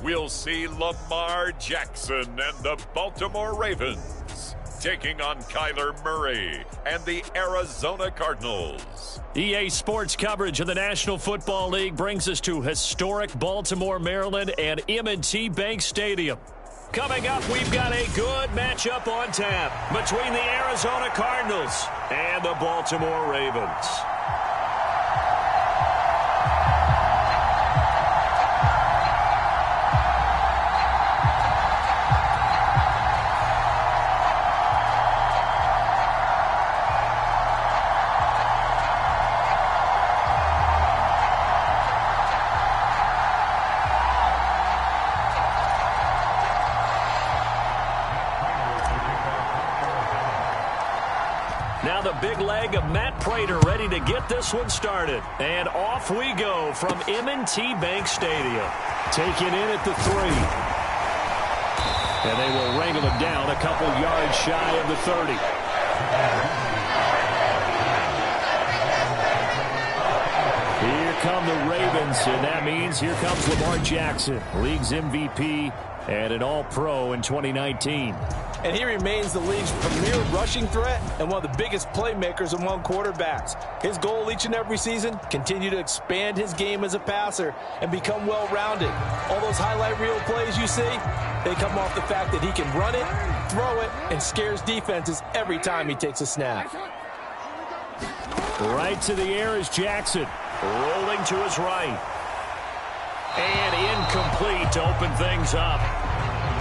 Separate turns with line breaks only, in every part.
we'll see Lamar Jackson and the Baltimore Ravens taking on Kyler Murray and the Arizona Cardinals.
EA Sports coverage of the National Football League brings us to historic Baltimore, Maryland and M&T Bank Stadium. Coming up, we've got a good matchup on tap between the Arizona Cardinals and the Baltimore Ravens. Now the big leg of Matt Prater ready to get this one started. And off we go from M&T Bank Stadium. Taken in at the 3. And they will wrangle him down a couple yards shy of the 30. Here come the Ravens, and that means here comes Lamar Jackson, league's MVP and an All-Pro in 2019.
And he remains the league's premier rushing threat and one of the biggest playmakers among quarterbacks. His goal each and every season, continue to expand his game as a passer and become well-rounded. All those highlight reel plays you see, they come off the fact that he can run it, throw it, and scares defenses every time he takes a snap.
Right to the air is Jackson, rolling to his right. And incomplete to open things up.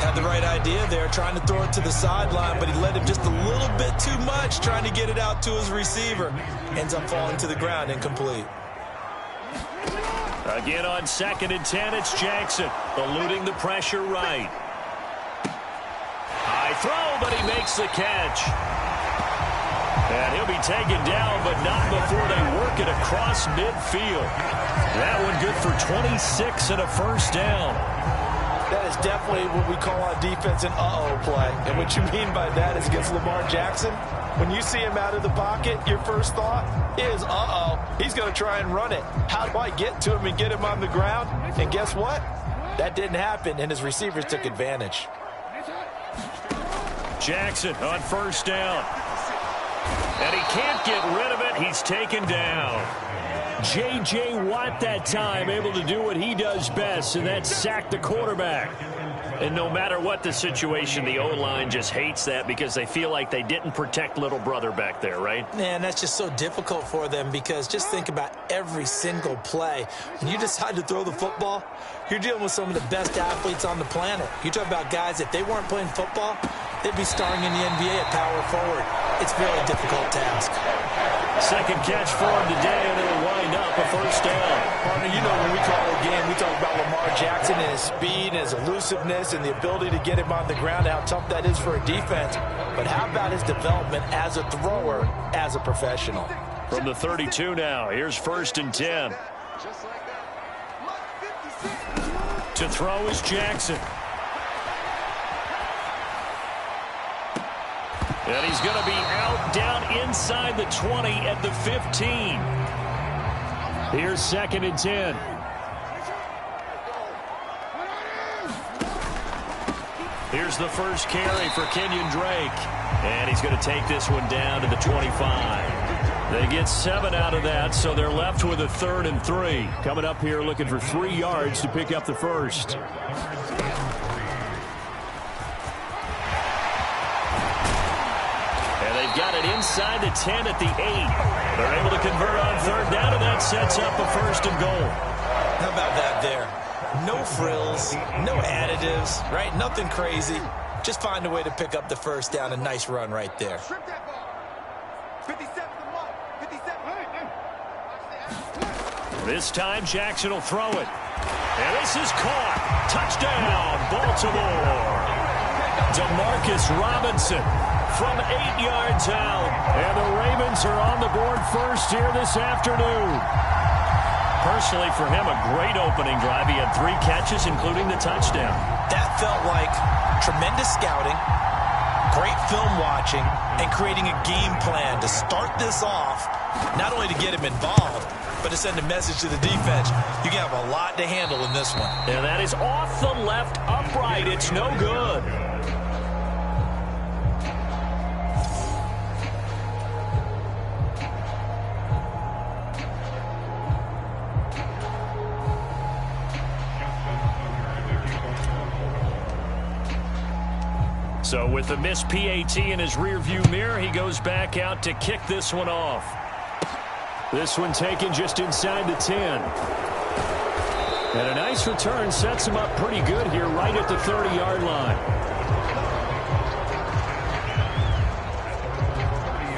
Had the right idea there, trying to throw it to the sideline, but he led him just a little bit too much, trying to get it out to his receiver. Ends up falling to the ground, incomplete.
Again on 2nd and 10, it's Jackson, eluding the pressure right. High throw, but he makes the catch. And he'll be taken down, but not before they work it across midfield. That one good for 26 and a first down.
That is definitely what we call on defense an uh-oh play. And what you mean by that is against Lamar Jackson, when you see him out of the pocket, your first thought is, uh-oh, he's going to try and run it. How do I get to him and get him on the ground? And guess what? That didn't happen, and his receivers took advantage.
Jackson on first down. And he can't get rid of it. He's taken down. J.J. Watt that time able to do what he does best, and that's sack the quarterback. And no matter what the situation, the O-line just hates that because they feel like they didn't protect little brother back there, right?
Man, that's just so difficult for them because just think about every single play. When you decide to throw the football, you're dealing with some of the best athletes on the planet. You talk about guys, if they weren't playing football, they'd be starring in the NBA at power forward. It's a very difficult task.
Second catch for him today, and it'll wind up a first down.
Partner, you know when we call a game, we talk about Lamar Jackson and his speed and his elusiveness and the ability to get him on the ground, how tough that is for a defense. But how about his development as a thrower, as a professional?
From the 32 now, here's 1st and 10. To throw is Jackson. And he's going to be out down inside the 20 at the 15. Here's 2nd and 10. Here's the first carry for Kenyon Drake. And he's going to take this one down to the 25. They get 7 out of that, so they're left with a 3rd and 3. Coming up here looking for 3 yards to pick up the first. Got it inside the 10 at the 8. They're able to convert on 3rd down, and that sets up a 1st and goal.
How about that there? No frills, no additives, right? Nothing crazy. Just find a way to pick up the 1st down. A nice run right there.
This time Jackson will throw it. And this is caught. Touchdown, Baltimore. Demarcus Robinson from 8 yards out. And the Ravens are on the board first here this afternoon. Personally, for him, a great opening drive. He had 3 catches, including the touchdown.
That felt like tremendous scouting, great film watching, and creating a game plan to start this off Not only to get him involved, but to send a message to the defense. You can have a lot to handle in this one.
And that is off the left upright. It's no good. So with the missed PAT in his rearview mirror, he goes back out to kick this one off. This one taken just inside the 10. And a nice return sets him up pretty good here right at the 30-yard line.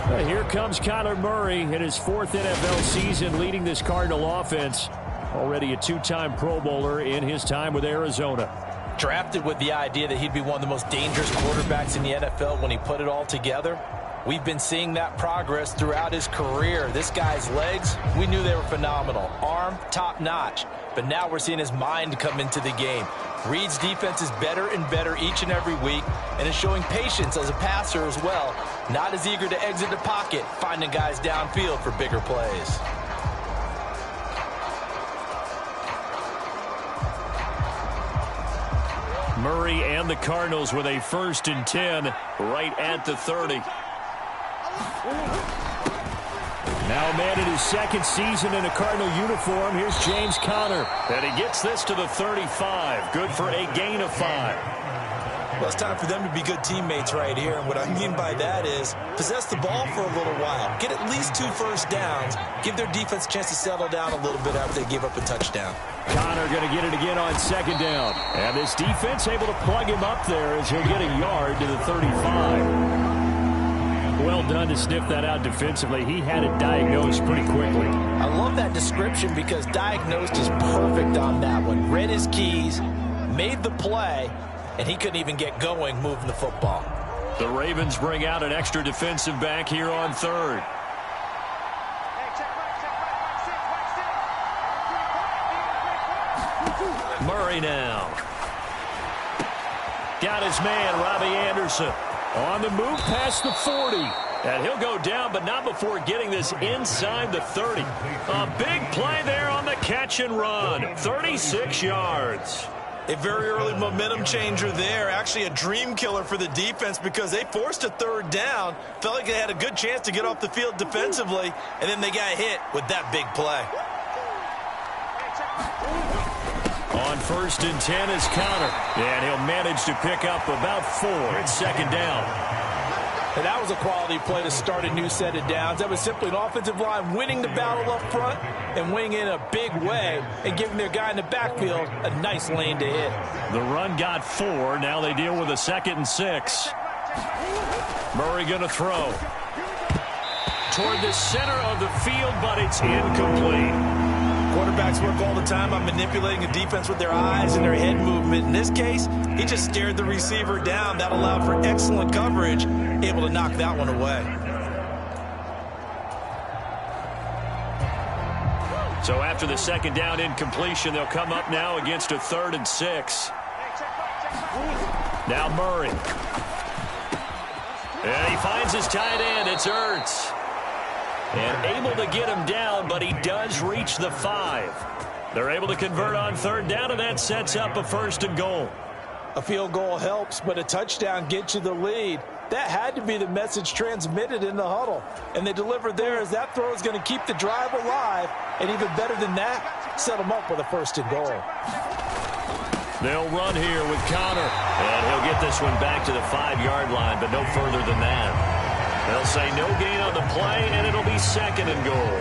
Well, here comes Kyler Murray in his 4th NFL season leading this Cardinal offense. Already a 2-time Pro Bowler in his time with Arizona.
Drafted with the idea that he'd be one of the most dangerous quarterbacks in the NFL when he put it all together. We've been seeing that progress throughout his career. This guy's legs, we knew they were phenomenal. Arm, top-notch. But now we're seeing his mind come into the game. Reed's defense is better and better each and every week, and is showing patience as a passer as well. Not as eager to exit the pocket, finding guys downfield for bigger plays.
Murray and the Cardinals with a 1st and 10 right at the 30. Now a man in his 2nd season in a Cardinal uniform. Here's James Conner. And he gets this to the 35. Good for a gain of 5.
Well, it's time for them to be good teammates right here. And what I mean by that is possess the ball for a little while. Get at least 2 first downs. Give their defense a chance to settle down a little bit after they give up a touchdown.
Conner going to get it again on 2nd down. And this defense able to plug him up there as he'll get a yard to the 35. Well done to sniff that out defensively. He had it diagnosed pretty quickly.
I love that description because diagnosed is perfect on that one. Read his keys, made the play, and he couldn't even get going moving the football.
The Ravens bring out an extra defensive back here on 3rd. Murray now. Got his man, Robbie Anderson. On the move past the 40. And he'll go down, but not before getting this inside the 30. A big play there on the catch and run. 36 yards.
A very early momentum changer there. Actually a dream killer for the defense because they forced a 3rd down. Felt like they had a good chance to get off the field defensively. And then they got hit with that big play.
On 1st and 10 is Conner. And he'll manage to pick up about 4 at 2nd down.
And that was a quality play to start a new set of downs. That was simply an offensive line winning the battle up front and winning in a big way and giving their guy in the backfield a nice lane to hit.
The run got 4. Now they deal with a 2nd and 6. Murray going to throw. Toward the center of the field, but it's incomplete.
Quarterbacks work all the time on manipulating a defense with their eyes and their head movement. In this case, he just stared the receiver down. That allowed for excellent coverage, able to knock that one away.
So after the 2nd down incompletion, they'll come up now against a 3rd and 6. Now Murray. And he finds his tight end. It's Ertz. And able to get him down, but he does reach the 5. They're able to convert on 3rd down, and that sets up a 1st and goal.
A field goal helps, but a touchdown gets you the lead. That had to be the message transmitted in the huddle. And they delivered there as that throw is going to keep the drive alive. And even better than that, set them up with a 1st and goal.
They'll run here with Conner. And he'll get this one back to the 5-yard line, but no further than that. They'll say no gain on the play, and it'll be 2nd and goal.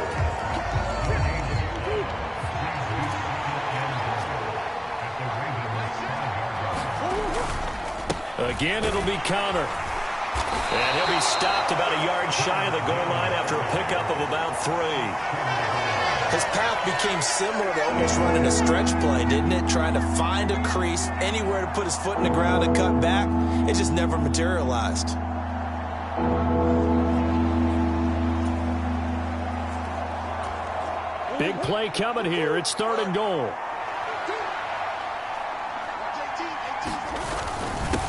Again, it'll be Conner. And he'll be stopped about a yard shy of the goal line after a pickup of about 3.
His path became similar to almost running a stretch play, didn't it? Trying to find a crease, anywhere to put his foot in the ground and cut back. It just never materialized.
Big play coming here. It's 3rd and goal.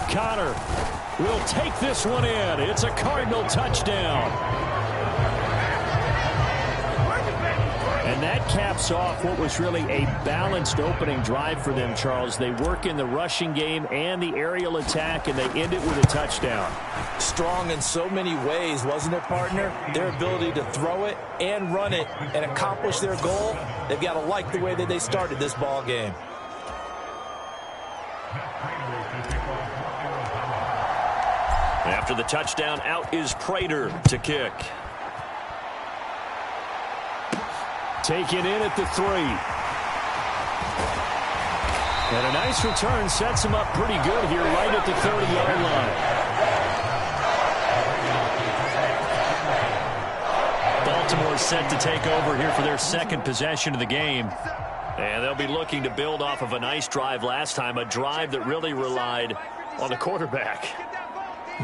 Conner will take this one in. It's a Cardinal touchdown. And that caps off what was really a balanced opening drive for them, Charles. They work in the rushing game and the aerial attack, and they end it with a touchdown.
Strong in so many ways, wasn't it, partner? Their ability to throw it and run it and accomplish their goal, they've got to like the way that they started this ball game.
After the touchdown, out is Prater to kick. Taken in at the 3. And a nice return sets him up pretty good here right at the 30-yard line. Baltimore set to take over here for their second possession of the game. And they'll be looking to build off of a nice drive last time, a drive that really relied on the quarterback.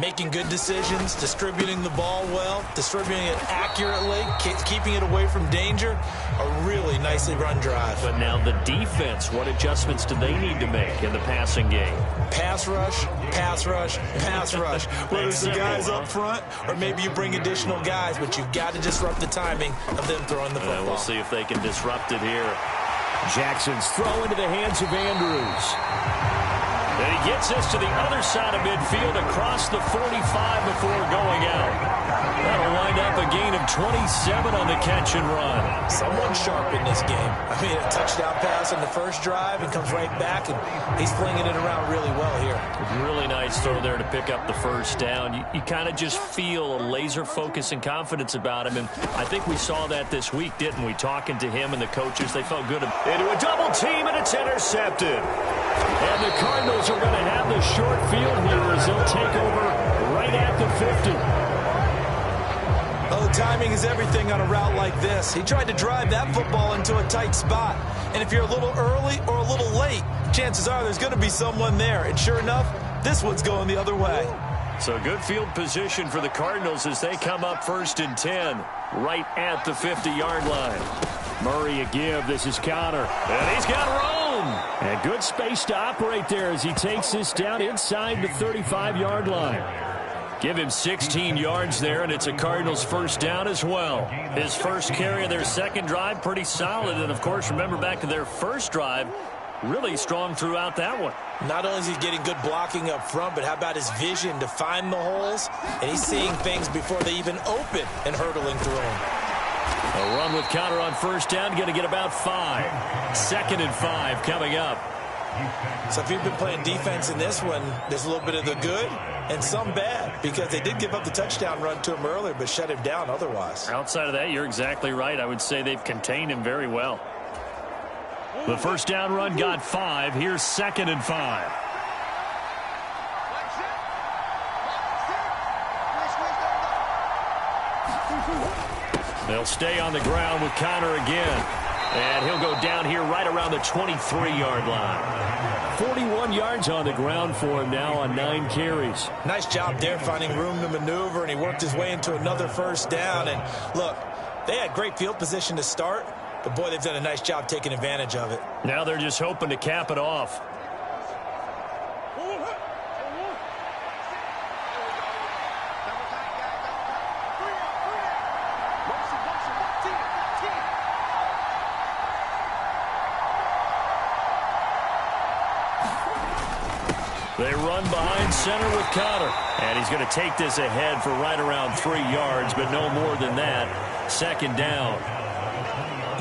Making good decisions, distributing the ball well, distributing it accurately, keeping it away from danger. A really nicely run drive.
But now the defense, what adjustments do they need to make in the passing game?
Pass rush, pass rush, pass rush. Whether it's the guys up front or maybe you bring additional guys, but you've got to disrupt the timing of them throwing the football.
We'll see if they can disrupt it here. Jackson's throw into the hands of Andrews. And he gets us to the other side of midfield across the 45 before going out. That'll wind up a gain of 27 on the catch and run.
Someone sharp in this game. I mean, a touchdown pass on the first drive and comes right back, and he's flinging it around really well here.
Really nice throw there to pick up the first down. You kind of just feel a laser focus and confidence about him, and I think we saw that this week, didn't we? Talking to him and the coaches, they felt good. Into a double team, and it's intercepted. And the Cardinals are going to have the short field here as they'll take over right at the 50.
Oh, timing is everything on a route like this. He tried to drive that football into a tight spot. And if you're a little early or a little late, chances are there's going to be someone there. And sure enough, this one's going the other way.
So good field position for the Cardinals as they come up 1st and 10 right at the 50-yard line. Murray a give. This is Connor. And he's got room. And good space to operate there as he takes this down inside the 35-yard line. Give him 16 yards there, and it's a Cardinals first down as well. His first carry of their second drive, pretty solid. And, of course, remember back to their first drive, really strong throughout that one.
Not only is he getting good blocking up front, but how about his vision to find the holes? And he's seeing things before they even open and hurtling through them.
A run with Connor on first down, going to get about 5. 2nd and 5 coming up.
So if you've been playing defense in this one, there's a little bit of the good and some bad, because they did give up the touchdown run to him earlier, but shut him down otherwise.
Outside of that, you're exactly right. I would say they've contained him very well. The first down run got 5. Here's 2nd and 5. They'll stay on the ground with Connor again. And he'll go down here right around the 23-yard line. 41 yards on the ground for him now on 9 carries.
Nice job there finding room to maneuver, and he worked his way into another first down. And look, they had great field position to start, but boy, they've done a nice job taking advantage of it.
Now they're just hoping to cap it off. They run behind center with Connor. And he's going to take this ahead for right around 3 yards, but no more than that. 2nd down.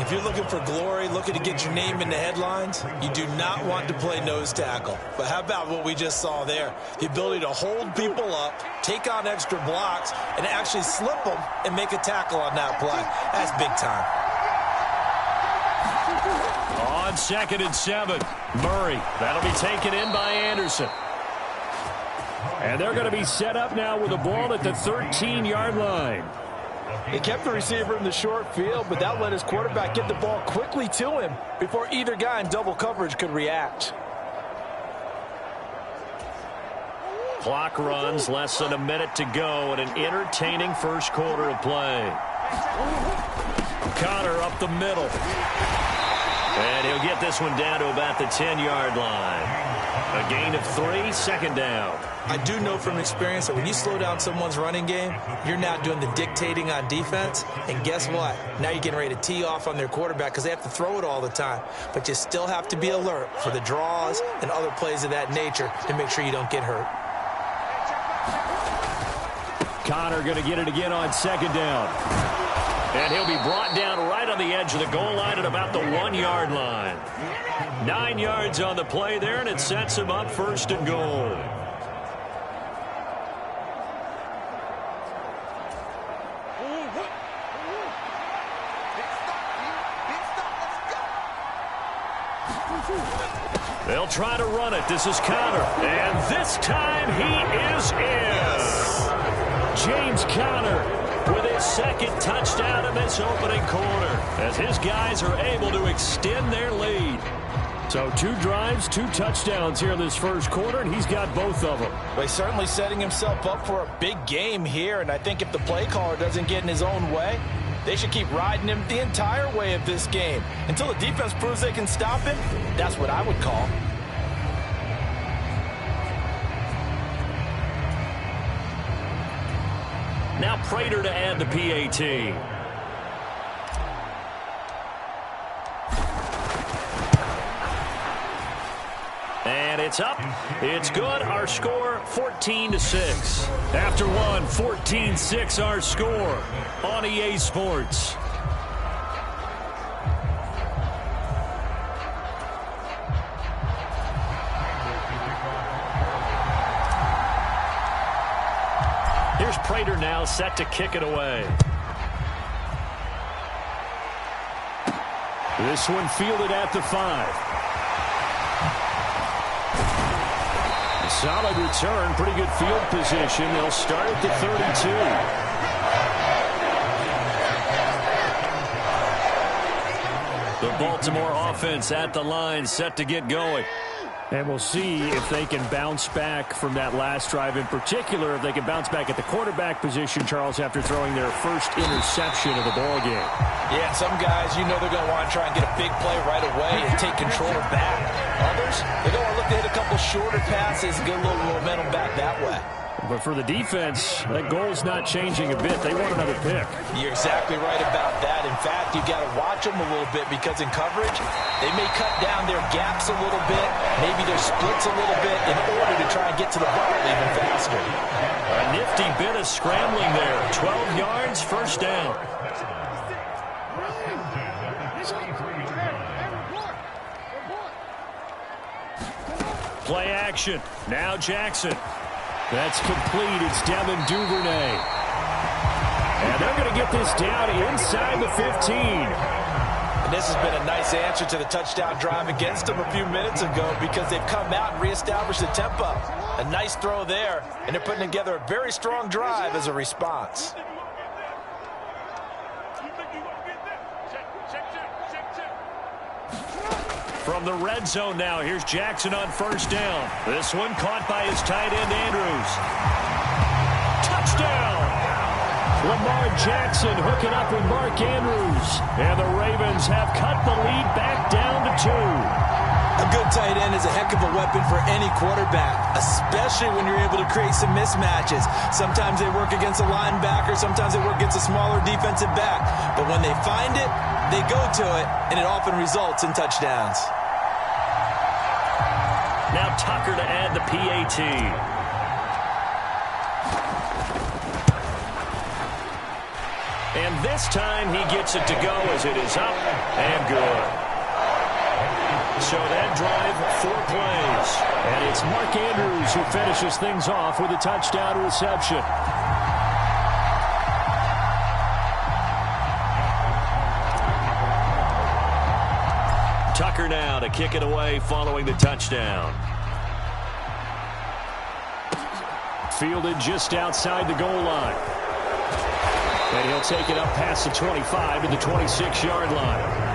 If you're looking for glory, looking to get your name in the headlines, you do not want to play nose tackle. But how about what we just saw there? The ability to hold people up, take on extra blocks, and actually slip them and make a tackle on that play. That's big time.
On 2nd and 7, Murray. That'll be taken in by Anderson. And they're going to be set up now with a ball at the 13-yard line.
They kept the receiver in the short field, but that let his quarterback get the ball quickly to him before either guy in double coverage could react.
Clock runs, less than a minute to go, and an entertaining first quarter of play. Connor up the middle. And he'll get this one down to about the 10-yard line. A gain of 3, second down.
I do know from experience that when you slow down someone's running game, you're now doing the dictating on defense. And guess what? Now you're getting ready to tee off on their quarterback because they have to throw it all the time. But you still have to be alert for the draws and other plays of that nature to make sure you don't get hurt.
Connor going to get it again on second down. And he'll be brought down right on the edge of the goal line at about the 1-yard line. 9 yards on the play there, and it sets him up first and goal. They'll try to run it. This is Connor. And this time he is in. James Conner with his second touchdown in this opening quarter as his guys are able to extend their lead. So 2 drives, 2 touchdowns here in this first quarter, and he's got both of them.
Well, he's certainly setting himself up for a big game here, and I think if the play caller doesn't get in his own way, they should keep riding him the entire way of this game. Until the defense proves they can stop him, that's what I would call.
Now Prater to add the PAT. And it's up. It's good. Our score, 14-6. After one, 14-6 our score on EA Sports. Here's Prater now set to kick it away. This one fielded at the 5. Solid return, pretty good field position. They'll start at the 32. The Baltimore offense at the line, set to get going. And we'll see if they can bounce back from that last drive in particular, if they can bounce back at the quarterback position, Charles, after throwing their first interception of the ballgame.
Yeah, some guys, you know they're going to want to try and get a big play right away and take control back. Others, they're going to look to hit a couple shorter passes and get a little momentum back that way.
But for the defense, that goal's not changing a bit. They want another pick.
You're exactly right about that. In fact, you've got to watch them a little bit because in coverage, they may cut down their gaps a little bit, maybe their splits a little bit in order to try and get to the ball even faster.
A nifty bit of scrambling there. 12 yards, first down. Play action. Now Jackson. That's complete. It's Devin Duvernay. And they're going to get this down inside the 15.
And this has been a nice answer to the touchdown drive against them a few minutes ago because they've come out and reestablished the tempo. A nice throw there, and they're putting together a very strong drive as a response.
From the red zone now, here's Jackson on first down. This one caught by his tight end, Andrews. Touchdown! Lamar Jackson hooking up with Mark Andrews. And the Ravens have cut the lead back down to 2.
A good tight end is a heck of a weapon for any quarterback, especially when you're able to create some mismatches. Sometimes they work against a linebacker, sometimes they work against a smaller defensive back. But when they find it, they go to it, and it often results in touchdowns.
Now Tucker to add the PAT. And this time he gets it to go as it is up and good. So that drive, 4 plays. And it's Mark Andrews who finishes things off with a touchdown reception. Tucker now to kick it away following the touchdown. Fielded just outside the goal line. And he'll take it up past the 25 to the 26-yard line.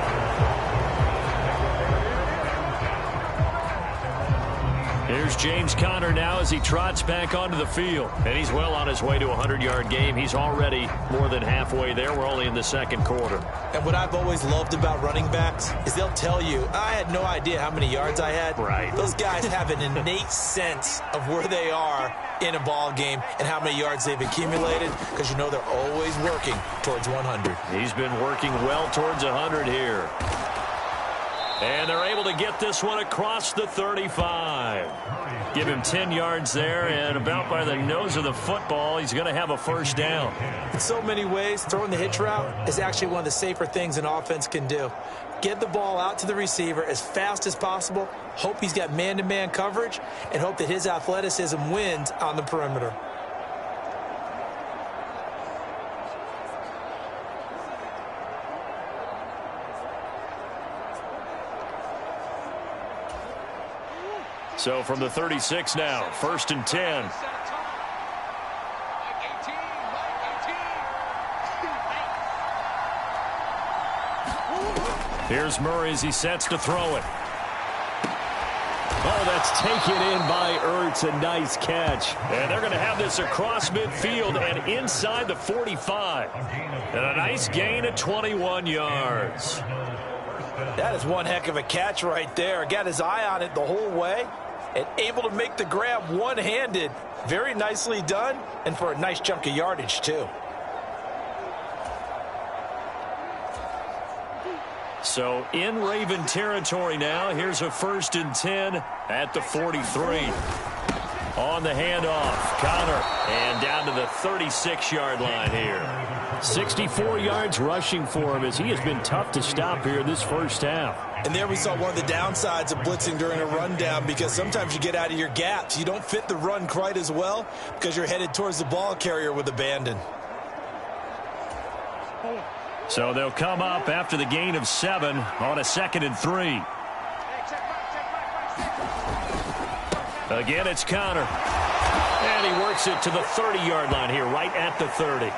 Here's James Conner now as he trots back onto the field. And he's well on his way to a 100-yard game. He's already more than halfway there. We're only in the second quarter.
And what I've always loved about running backs is they'll tell you, I had no idea how many yards I had.
Right.
Those guys have an innate sense of where they are in a ball game and how many yards they've accumulated, because you know they're always working towards 100.
He's been working well towards 100 here. And they're able to get this one across the 35. Give him 10 yards there, and about by the nose of the football, he's going to have a first down.
In so many ways, throwing the hitch route is actually one of the safer things an offense can do. Get the ball out to the receiver as fast as possible, hope he's got man-to-man coverage, and hope that his athleticism wins on the perimeter.
So from the 36 now, 1st and 10. Here's Murray as he sets to throw it. Oh, that's taken in by Ertz. A nice catch. And they're going to have this across midfield and inside the 45. And a nice gain of 21 yards.
That is one heck of a catch right there. Got his eye on it the whole way and able to make the grab one-handed. Very nicely done, and for a nice chunk of yardage, too.
So in Raven territory now. Here's a 1st and 10 at the 43. On the handoff, Conner, and down to the 36-yard line here. 64 yards rushing for him as he has been tough to stop here this first half.
And there we saw one of the downsides of blitzing during a rundown, because sometimes you get out of your gaps. You don't fit the run quite as well because you're headed towards the ball carrier with abandon.
So they'll come up after the gain of 7 on a 2nd and 3. Again, it's Conner. And he works it to the 30-yard line here, right at the 30.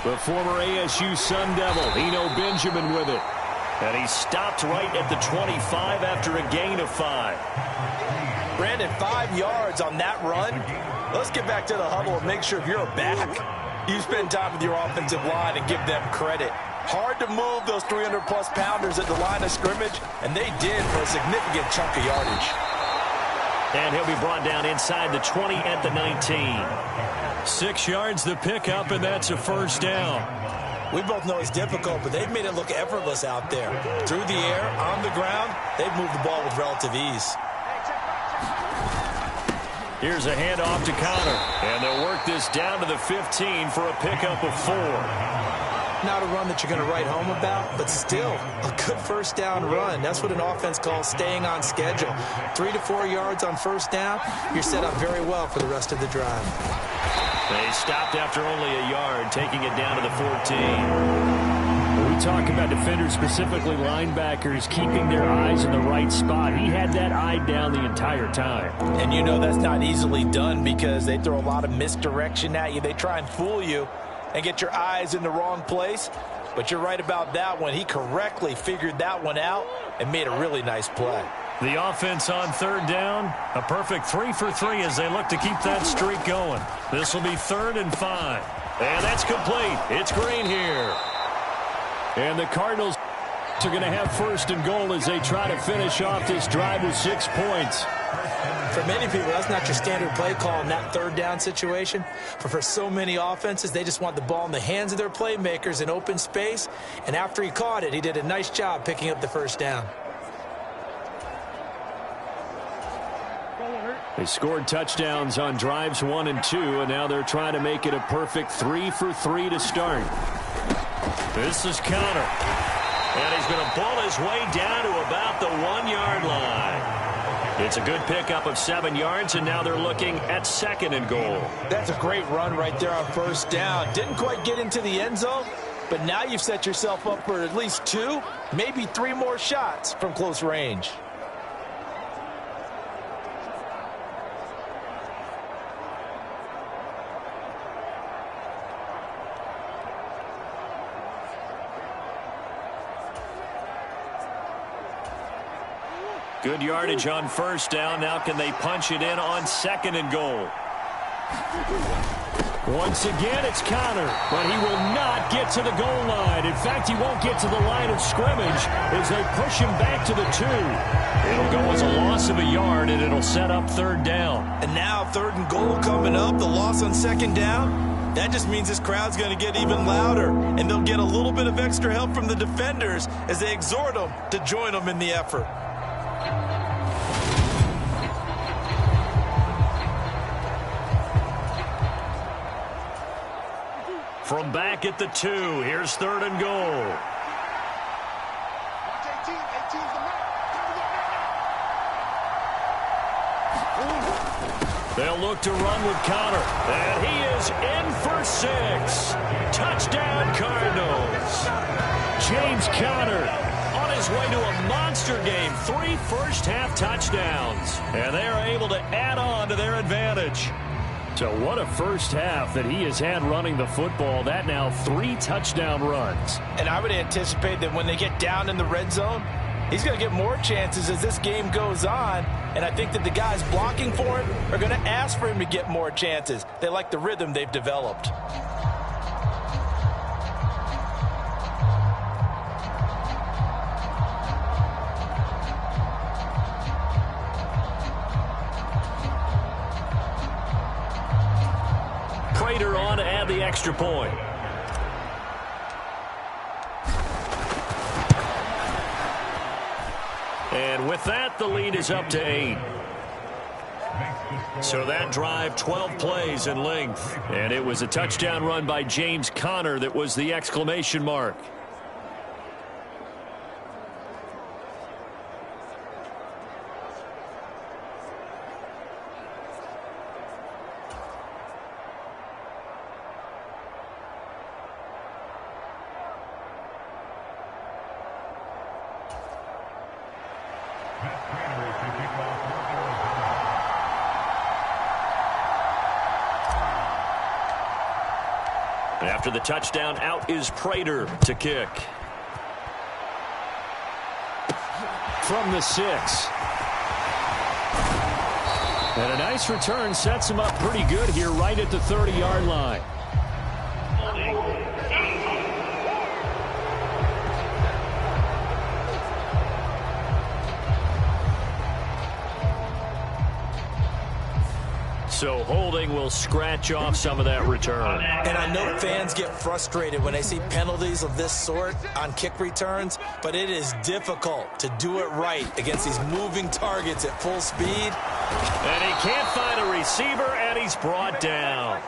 The former ASU Sun Devil, Eno Benjamin with it. And he stopped right at the 25 after a gain of 5.
Brandon, 5 yards on that run. Let's get back to the huddle and make sure if you're a back, you spend time with your offensive line and give them credit. Hard to move those 300-plus pounders at the line of scrimmage, and they did for a significant chunk of yardage.
And he'll be brought down inside the 20 at the 19. 6 yards the pickup, and that's a first down.
We both know it's difficult, but they've made it look effortless out there. Through the air, on the ground, they've moved the ball with relative ease.
Here's a handoff to Conner, and they'll work this down to the 15 for a pickup of 4.
Not a run that you're going to write home about, but still a good first down run. That's what an offense calls staying on schedule. 3 to 4 yards on first down, you're set up very well for the rest of the drive.
They stopped after only a yard, taking it down to the 14. We talk about defenders, specifically linebackers, keeping their eyes in the right spot. He had that eye down the entire time.
And you know that's not easily done because they throw a lot of misdirection at you. They try and fool you and get your eyes in the wrong place. But you're right about that one. He correctly figured that one out and made a really nice play.
The offense on 3rd down, a perfect 3 for 3 as they look to keep that streak going. This will be 3rd and 5. And that's complete. It's Green here. And the Cardinals are going to have 1st and goal as they try to finish off this drive with 6 points.
For many people, that's not your standard play call in that 3rd down situation. But for so many offenses, they just want the ball in the hands of their playmakers in open space. And after he caught it, he did a nice job picking up the first down.
They scored touchdowns on drives 1 and 2, and now they're trying to make it a perfect 3 for 3 to start. This is Conner. And he's going to pull his way down to about the 1-yard line. It's a good pickup of 7 yards, and now they're looking at 2nd and goal.
That's a great run right there on first down. Didn't quite get into the end zone, but now you've set yourself up for at least 2, maybe 3 more shots from close range.
Good yardage on first down. Now can they punch it in on 2nd and goal? Once again, it's Connor, but he will not get to the goal line. In fact, he won't get to the line of scrimmage as they push him back to the 2. It'll go as a loss of a yard, and it'll set up 3rd down.
And now 3rd and goal coming up, the loss on 2nd down. That just means this crowd's going to get even louder, and they'll get a little bit of extra help from the defenders as they exhort them to join them in the effort.
From back at the 2, here's 3rd and goal. They'll look to run with Connor, and he is in for 6. Touchdown, Cardinals. James Conner on his way to a monster game. 3 first-half touchdowns, and they are able to add on to their advantage. So what a first half that he has had running the football. That now 3 touchdown runs.
And I would anticipate that when they get down in the red zone, he's going to get more chances as this game goes on. And I think that the guys blocking for him are going to ask for him to get more chances. They like the rhythm they've developed.
Prater on to add the extra point. And with that, the lead is up to 8. So that drive, 12 plays in length. And it was a touchdown run by James Conner that was the exclamation mark. After the touchdown, out is Prater to kick. From the 6. And a nice return sets him up pretty good here right at the 30-yard line. So holding will scratch off some of that return.
And I know fans get frustrated when they see penalties of this sort on kick returns, but it is difficult to do it right against these moving targets at full speed.
And he can't find a receiver, and he's brought down.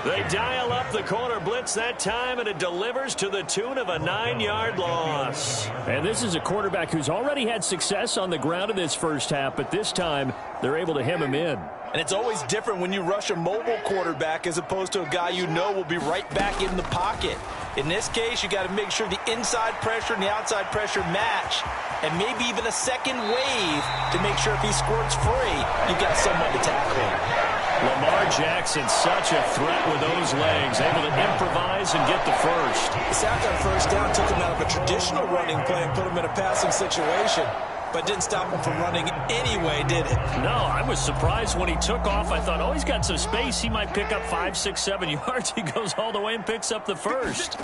They dial up the corner blitz that time, and it delivers to the tune of a 9-yard loss. And this is a quarterback who's already had success on the ground in this first half, but this time they're able to hem him in.
And it's always different when you rush a mobile quarterback as opposed to a guy you know will be right back in the pocket. In this case, you got to make sure the inside pressure and the outside pressure match, and maybe even a second wave to make sure if he squirts free, you've got someone to tackle him.
Lamar Jackson, such a threat with those legs, able to improvise and get the first.
The sack on first down took him out of a traditional running play and put him in a passing situation, but didn't stop him from running anyway, did it?
No, I was surprised when he took off. I thought, oh, he's got some space. He might pick up 5, 6, 7 yards. He goes all the way and picks up the first.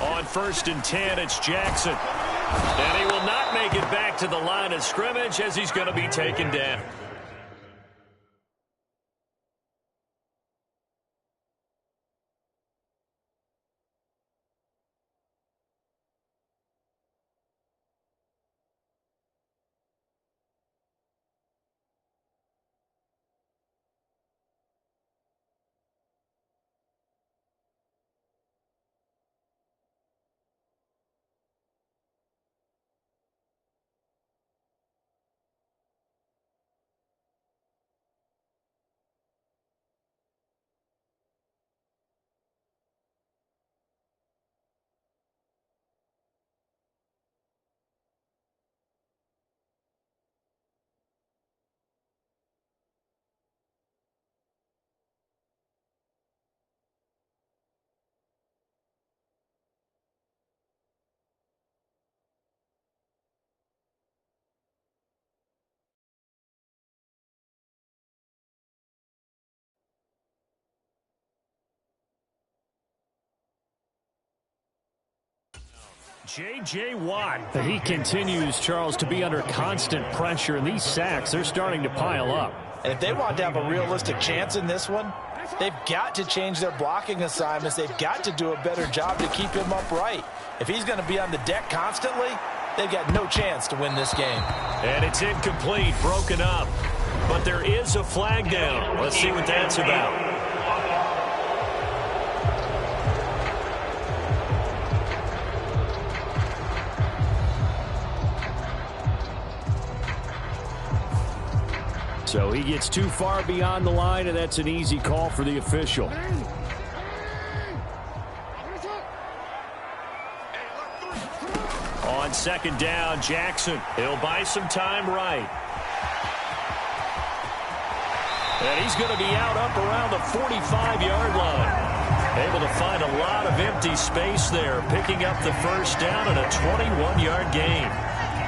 On 1st and 10, it's Jackson. And he will not make it back to the line of scrimmage as he's going to be taken down. J.J. Watt. He continues, Charles, to be under constant pressure, and these sacks, they're starting to pile up.
And if they want to have a realistic chance in this one, they've got to change their blocking assignments. They've got to do a better job to keep him upright. If he's going to be on the deck constantly, they've got no chance to win this game.
And it's incomplete, broken up. But there is a flag down. Let's see what that's about. So he gets too far beyond the line, and that's an easy call for the official. On second down, Jackson. He'll buy some time right. And he's going to be out up around the 45-yard line. Able to find a lot of empty space there, picking up the first down and a 21-yard gain.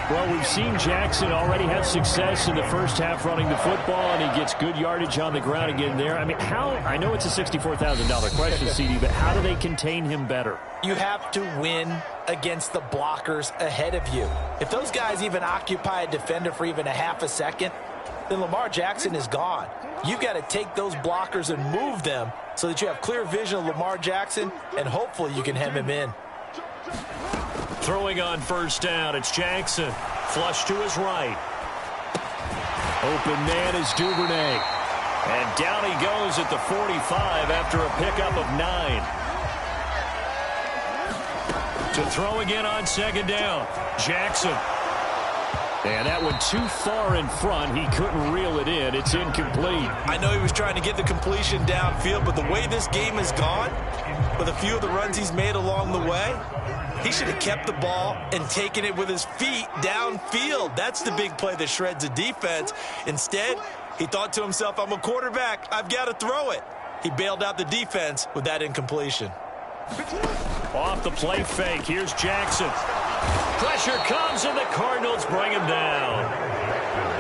Well, we've seen Jackson already have success in the first half running the football, and he gets good yardage on the ground again there. I mean, I know it's a $64,000 question, CD, but how do they contain him better?
You have to win against the blockers ahead of you. If those guys even occupy a defender for even a half a second, then Lamar Jackson is gone. You've got to take those blockers and move them so that you have clear vision of Lamar Jackson, and hopefully you can hem him in.
Throwing on first down, it's Jackson. Flush to his right. Open man is Duvernay. And down he goes at the 45 after a pickup of 9. To throw again on second down, Jackson. And that one too far in front. He couldn't reel it in. It's incomplete.
I know he was trying to get the completion downfield, but the way this game has gone, with a few of the runs he's made along the way, he should have kept the ball and taken it with his feet downfield. That's the big play that shreds the defense. Instead, he thought to himself, I'm a quarterback. I've got to throw it. He bailed out the defense with that incompletion.
Off the play fake, here's Jackson. Pressure comes, and the Cardinals bring him down.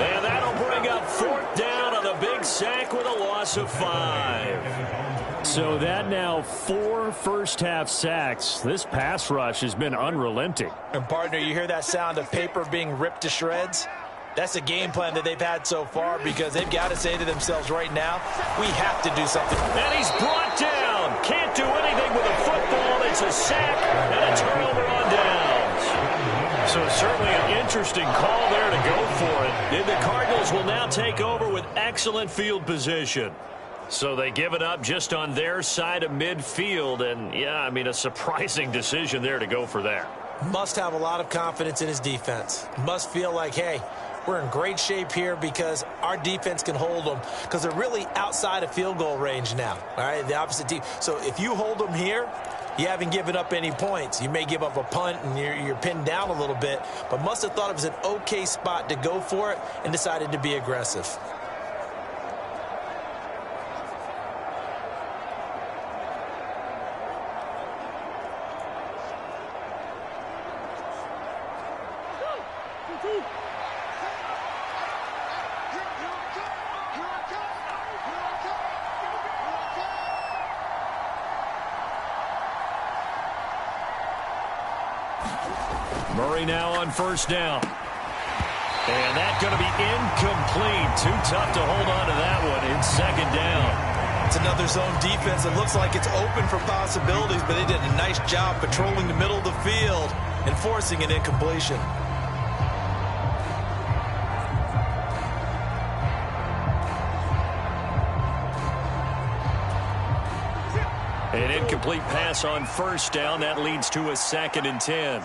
And that'll bring up fourth down on the big sack with a loss of 5.
So that now 4 first-half sacks. This pass rush has been unrelenting. And, partner, you hear that sound of paper being ripped to shreds? That's a game plan that they've had so far because they've got to say to themselves right now, we have to do something.
And he's brought down. Can't do anything with a football. It's a sack and a turnover on downs. So certainly an interesting call there to go for it. And the Cardinals will now take over with excellent field position. So they give it up just on their side of midfield. And, yeah, I mean, a surprising decision there to go for that.
Must have a lot of confidence in his defense. Must feel like, hey, we're in great shape here because our defense can hold them because they're really outside of field goal range now, all right, the opposite team. So if you hold them here, you haven't given up any points. You may give up a punt and you're pinned down a little bit, but must have thought it was an okay spot to go for it and decided to be aggressive.
Murray now on first down. And that's going to be incomplete. Too tough to hold on to that one in second down.
It's another zone defense. It looks like it's open for possibilities, but they did a nice job patrolling the middle of the field and forcing an incompletion.
An incomplete pass on first down. That leads to a 2nd and 10.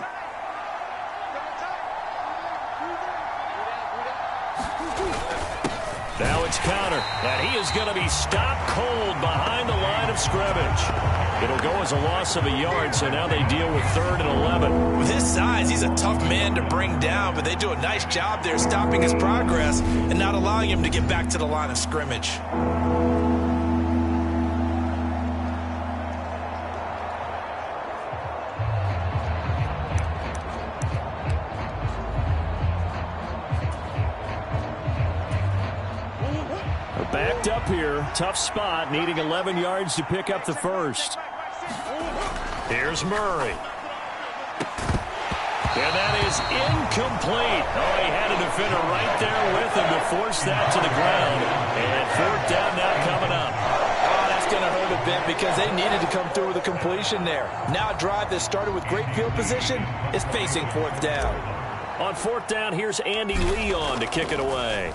Now it's Connor, and he is going to be stopped cold behind the line of scrimmage. It'll go as a loss of a yard, so now they deal with 3rd and 11.
With his size, he's a tough man to bring down, but they do a nice job there stopping his progress and not allowing him to get back to the line of scrimmage.
Backed up here, tough spot, needing 11 yards to pick up the first. Here's Murray. And that is incomplete. Oh, he had a defender right there with him to force that to the ground. And fourth down now coming up.
Oh, that's going to hurt a bit because they needed to come through with a completion there. Now a drive that started with great field position is facing fourth down.
On fourth down, here's Andy Leon to kick it away.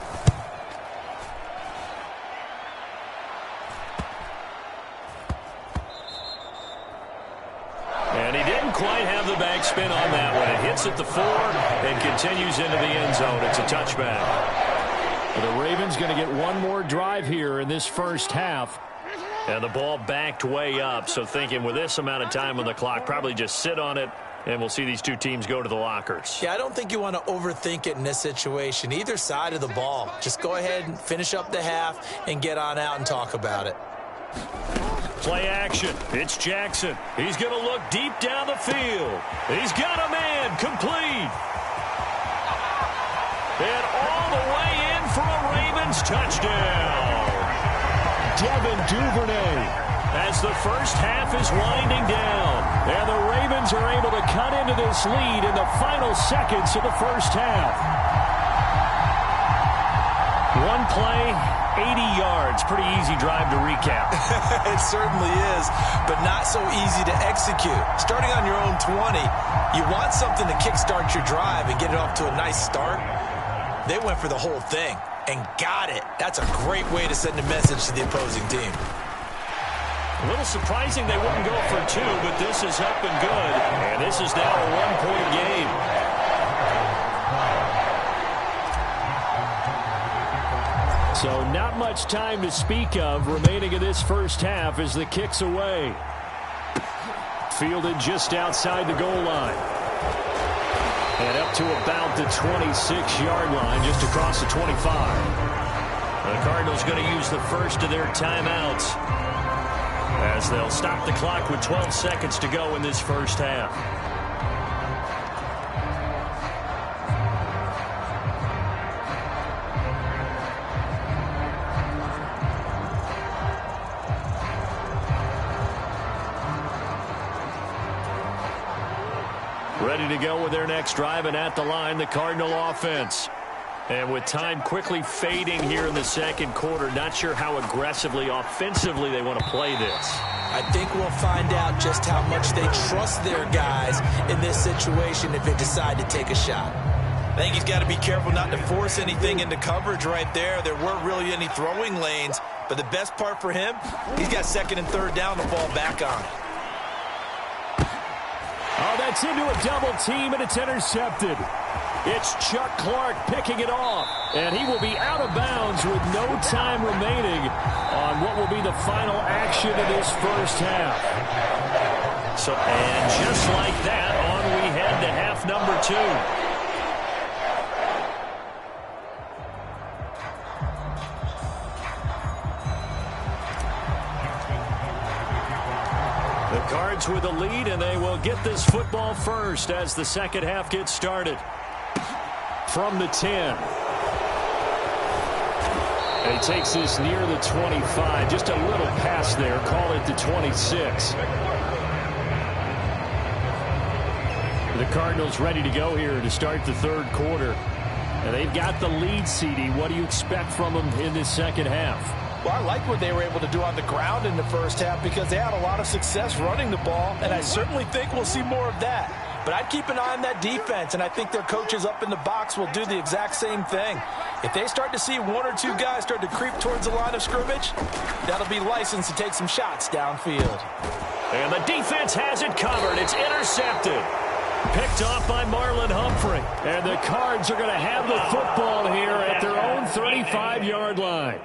And he didn't quite have the backspin on that one. It hits at the 4 and continues into the end zone. It's a touchback.
The Ravens going to get one more drive here in this first half.
And the ball backed way up. So thinking with this amount of time on the clock, probably just sit on it, and we'll see these two teams go to the lockers.
Yeah, I don't think you want to overthink it in this situation. Either side of the ball. Just go ahead and finish up the half and get on out and talk about it.
Play action. It's Jackson. He's going to look deep down the field. He's got a man. Complete. And all the way in for a Ravens touchdown. Devin Duvernay. As the first half is winding down. And the Ravens are able to cut into this lead in the final seconds of the first half. One play, 80 yards. Pretty easy drive to recap.
It certainly is, but not so easy to execute. Starting on your own 20, you want something to kickstart your drive and get it off to a nice start. They went for the whole thing and got it. That's a great way to send a message to the opposing team.
A little surprising they wouldn't go for 2, but this is up and good. And this is now a one-point game.
So not much time to speak of remaining in this first half as the kick's away. Fielded just outside the goal line. And up to about the 26-yard line, just across the 25. The Cardinals going to use the first of their timeouts as they'll stop the clock with 12 seconds to go in this first half. Ready to go with their next drive, and at the line, the Cardinal offense. And with time quickly fading here in the second quarter, not sure how aggressively, offensively they want to play this.
I think we'll find out just how much they trust their guys in this situation if they decide to take a shot. I think he's got to be careful not to force anything into coverage right there. There weren't really any throwing lanes, but the best part for him, he's got second and third down to fall back on.
Oh, that's into a double team, and it's intercepted. It's Chuck Clark picking it off, and he will be out of bounds with no time remaining on what will be the final action of this first half.
So, and just like that, on we head to half number 2. The Cards with the lead, and they will get this football first as the second half gets started. From the 10. And he takes this near the 25. Just a little pass there. Call it the 26. The Cardinals ready to go here to start the third quarter. And they've got the lead, CD. What do you expect from them in this second half?
Well, I like what they were able to do on the ground in the first half because they had a lot of success running the ball, and I certainly think we'll see more of that. But I'd keep an eye on that defense, and I think their coaches up in the box will do the exact same thing. If they start to see one or two guys start to creep towards the line of scrimmage, that'll be licensed to take some shots downfield.
And the defense has it covered. It's intercepted. Picked off by Marlon Humphrey. And the Cards are going to have the football here at their own 35-yard line.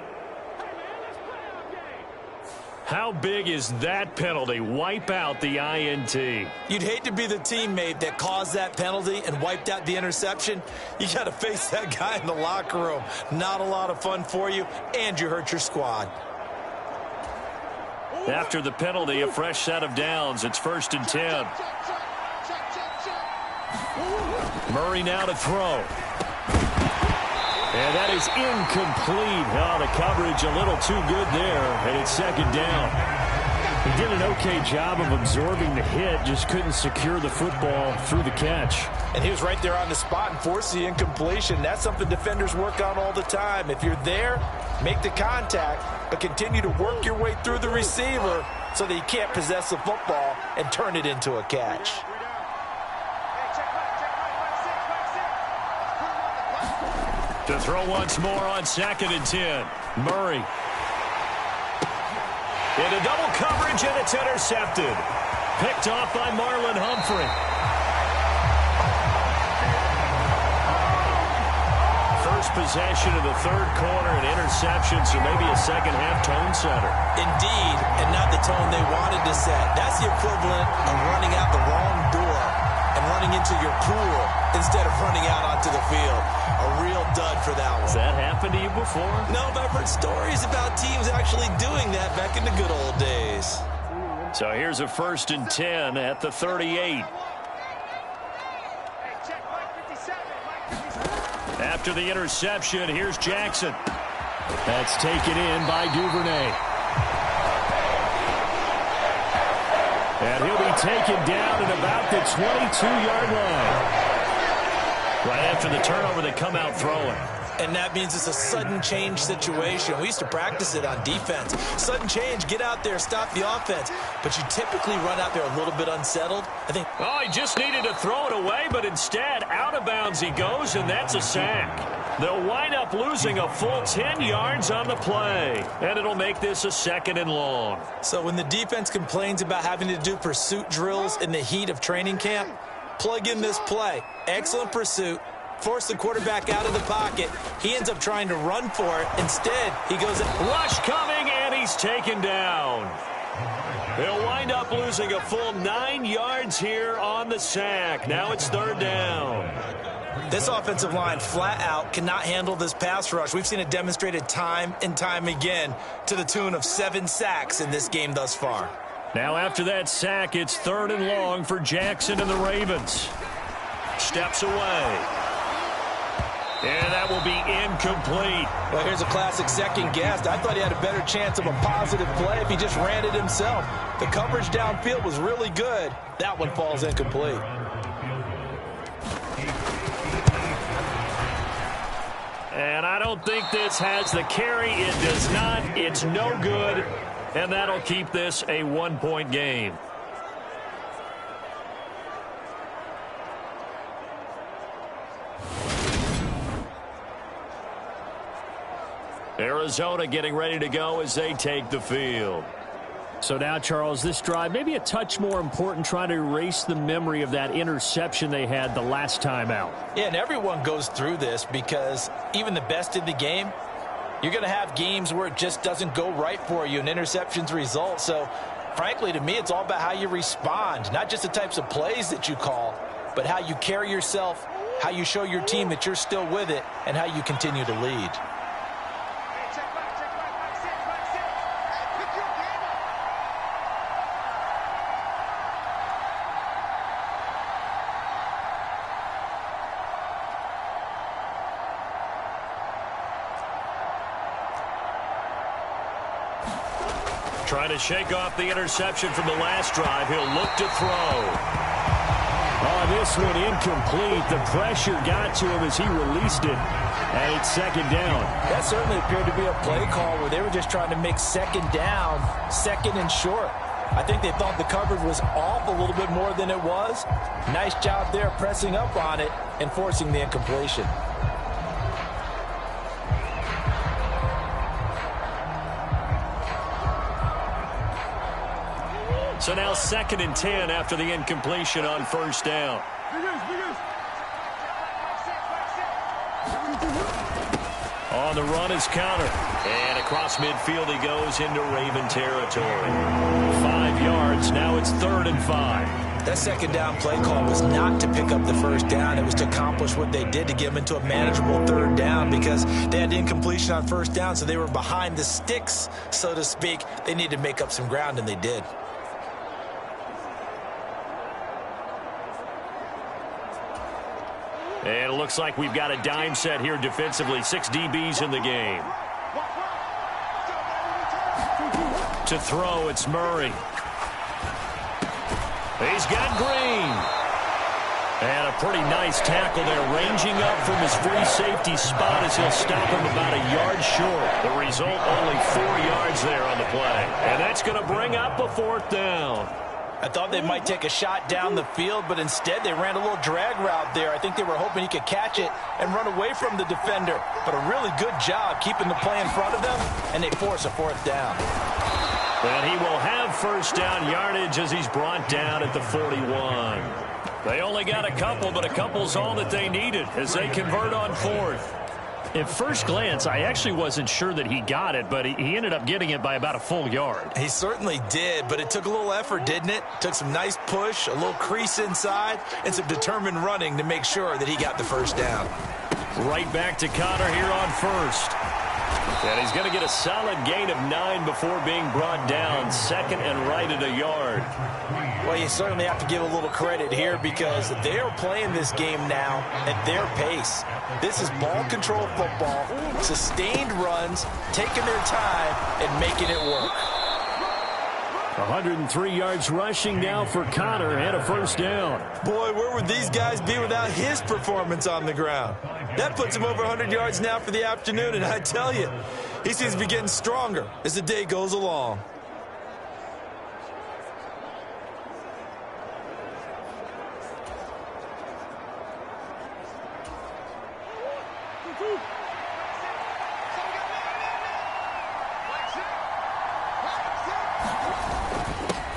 How big is that penalty? Wipe out the INT.
You'd hate to be the teammate that caused that penalty and wiped out the interception. You got to face that guy in the locker room. Not a lot of fun for you, and you hurt your squad.
After the penalty, a fresh set of downs. It's 1st and 10. Murray now to throw. And that is incomplete. Oh, the coverage a little too good there, and it's second down.
He did an okay job of absorbing the hit, just couldn't secure the football through the catch.
And he was right there on the spot and forced the incompletion. That's something defenders work on all the time. If you're there, make the contact, but continue to work your way through the receiver so that you can't possess the football and turn it into a catch.
To throw once more on 2nd and 10. Murray. Into double coverage, and it's intercepted. Picked off by Marlon Humphrey. First possession of the third quarter, an interception, so maybe a second-half tone setter.
Indeed, and not the tone they wanted to set. That's the equivalent of running out the wrong door and running into your pool instead of running out onto the field. A real dud for that one.
Has that happened to you before?
No, but I've heard stories about teams actually doing that back in the good old days.
So here's a 1st and 10 at the 38. After the interception, here's Jackson. That's taken in by Duvernay. And he'll be taken down at about the 22-yard line. Right after the turnover, they come out throwing.
And that means it's a sudden change situation. We used to practice it on defense. Sudden change, get out there, stop the offense. But you typically run out there a little bit unsettled. I think.
Oh, he just needed to throw it away, but instead, out of bounds he goes, and that's a sack. They'll wind up losing a full 10 yards on the play, and it'll make this a 2nd and long.
So when the defense complains about having to do pursuit drills in the heat of training camp, plug in this play. Excellent pursuit. Force the quarterback out of the pocket. He ends up trying to run for it. Instead, he goes...
Rush coming, and he's taken down. They'll wind up losing a full 9 yards here on the sack. Now it's 3rd down.
This offensive line flat out cannot handle this pass rush. We've seen it demonstrated time and time again to the tune of 7 sacks in this game thus far.
Now after that sack, it's 3rd and long for Jackson and the Ravens. Steps away. And that will be incomplete.
Well, here's a classic second guess. I thought he had a better chance of a positive play if he just ran it himself. The coverage downfield was really good. That one falls incomplete.
And I don't think this has the carry. It does not. It's no good. And that'll keep this a 1-point game. Arizona getting ready to go as they take the field. So now, Charles, this drive maybe a touch more important, trying to erase the memory of that interception they had the last time out.
Yeah, and everyone goes through this because even the best in the game, you're going to have games where it just doesn't go right for you and interceptions result. So, frankly, to me, it's all about how you respond, not just the types of plays that you call, but how you carry yourself, how you show your team that you're still with it, and how you continue to lead.
Trying to shake off the interception from the last drive. He'll look to throw. Oh, this one incomplete. The pressure got to him as he released it. And it's 2nd down.
That certainly appeared to be a play call where they were just trying to make 2nd down, 2nd and short. I think they thought the coverage was off a little bit more than it was. Nice job there pressing up on it and forcing the incompletion.
So now 2nd and 10 after the incompletion on 1st down. On the run is counter. And across midfield he goes into Raven territory. 5 yards. Now it's 3rd and 5.
That 2nd down play call was not to pick up the 1st down. It was to accomplish what they did to get them into a manageable 3rd down because they had incompletion on 1st down, so they were behind the sticks, so to speak. They needed to make up some ground, and they did.
And it looks like we've got a dime set here defensively. 6 DBs in the game. To throw, it's Murray.
He's got Green. And a pretty nice tackle there, ranging up from his free safety spot as he'll stop him about a yard short. The result, only 4 yards there on the play. And that's going to bring up a 4th down.
I thought they might take a shot down the field, but instead they ran a little drag route there. I think they were hoping he could catch it and run away from the defender. But a really good job keeping the play in front of them, and they force a 4th down.
And he will have 1st down yardage as he's brought down at the 41. They only got a couple, but a couple's all that they needed as they convert on 4th.
At first glance, I actually wasn't sure that he got it, but he ended up getting it by about a full yard.
He certainly did, but it took a little effort, didn't it? Took some nice push, a little crease inside, and some determined running to make sure that he got the 1st down.
Right back to Connor here on 1st. And he's going to get a solid gain of 9 before being brought down. 2nd and right at a yard.
Well, you certainly have to give a little credit here because they are playing this game now at their pace. This is ball control football, sustained runs, taking their time and making it work.
103 yards rushing now for Connor and a 1st down.
Boy, where would these guys be without his performance on the ground? That puts him over 100 yards now for the afternoon, and I tell you, he seems to be getting stronger as the day goes along.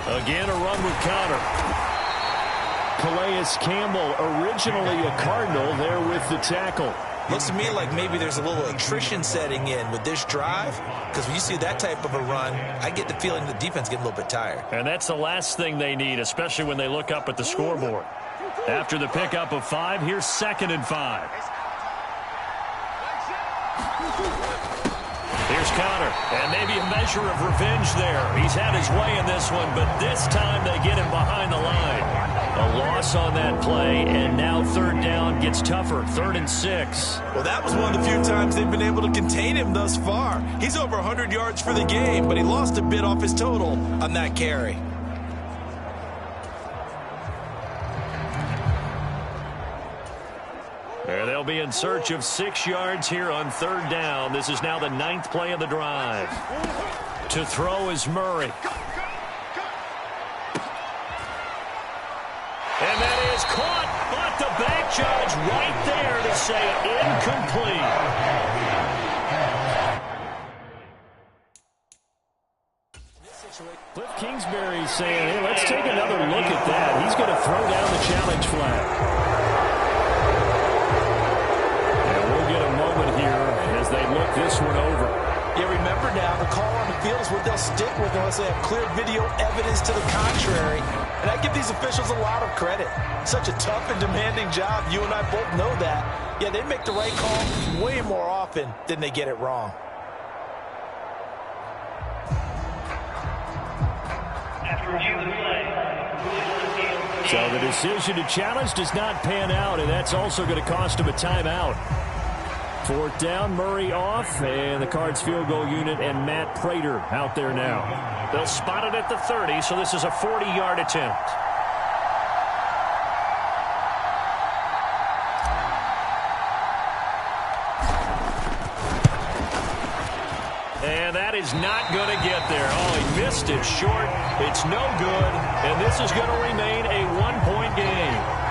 Again, a run with Connor.
Calais Campbell, originally a Cardinal, there with the tackle.
Looks to me like maybe there's a little attrition setting in with this drive, because when you see that type of a run, I get the feeling the defense getting a little bit tired.
And that's the last thing they need, especially when they look up at the scoreboard. After the pickup of 5, here's 2nd and 5. Here's Connor, and maybe a measure of revenge there. He's had his way in this one, but this time they get him behind the line. A loss on that play, and now 3rd down gets tougher. 3rd and 6.
Well, that was one of the few times they've been able to contain him thus far. He's over 100 yards for the game, but he lost a bit off his total on that carry.
They'll be in search of 6 yards here on 3rd down. This is now the 9th play of the drive. To throw is Murray. And that is caught, but the back judge right there to say incomplete.
Cliff Kingsbury saying, hey, let's take another look at that. He's going to throw down the challenge flag. And we'll get a moment here as they look this one over.
Yeah, remember now, the call on the field is what they'll stick with unless they have clear video evidence to the contrary. And I give these officials a lot of credit. Such a tough and demanding job. You and I both know that. Yeah, they make the right call way more often than they get it wrong.
So the decision to challenge does not pan out, and that's also going to cost him a timeout. 4th down, Murray off, and the Cards field goal unit and Matt Prater out there now.
They'll spot it at the 30, so this is a 40-yard attempt. And that is not going to get there. Oh, he missed it short. It's no good, and this is going to remain a 1-point game.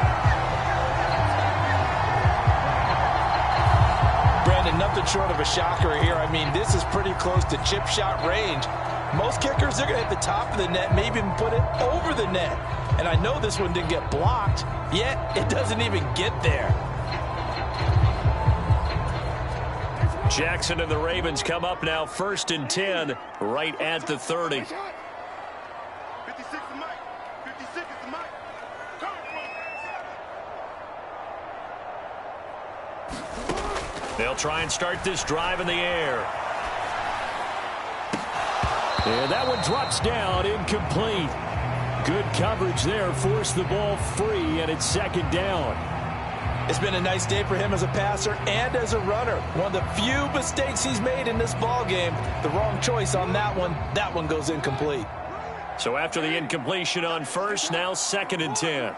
Nothing short of a shocker here. I mean, this is pretty close to chip shot range. Most kickers, they're going to hit the top of the net, maybe even put it over the net. And I know this one didn't get blocked, yet it doesn't even get there.
Jackson and the Ravens come up now 1st and 10, right at the 30. They'll try and start this drive in the air.
And that one drops down, incomplete. Good coverage there, forced the ball free, and it's 2nd down.
It's been a nice day for him as a passer and as a runner. One of the few mistakes he's made in this ball game. The wrong choice on that one. That one goes incomplete.
So after the incompletion on first, now 2nd and 10.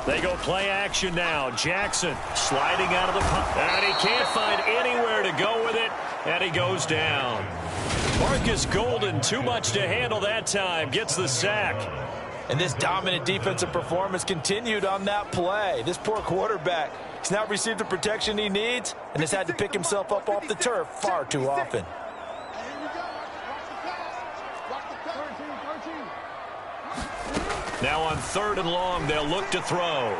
They go play action now. Jackson sliding out of the pocket. And he can't find anywhere to go with it. And he goes down. Marcus Golden, too much to handle that time. Gets the sack.
And this dominant defensive performance continued on that play. This poor quarterback, he's not received the protection he needs and has had to pick himself up off the turf far too often.
Now on 3rd and long, they'll look to throw.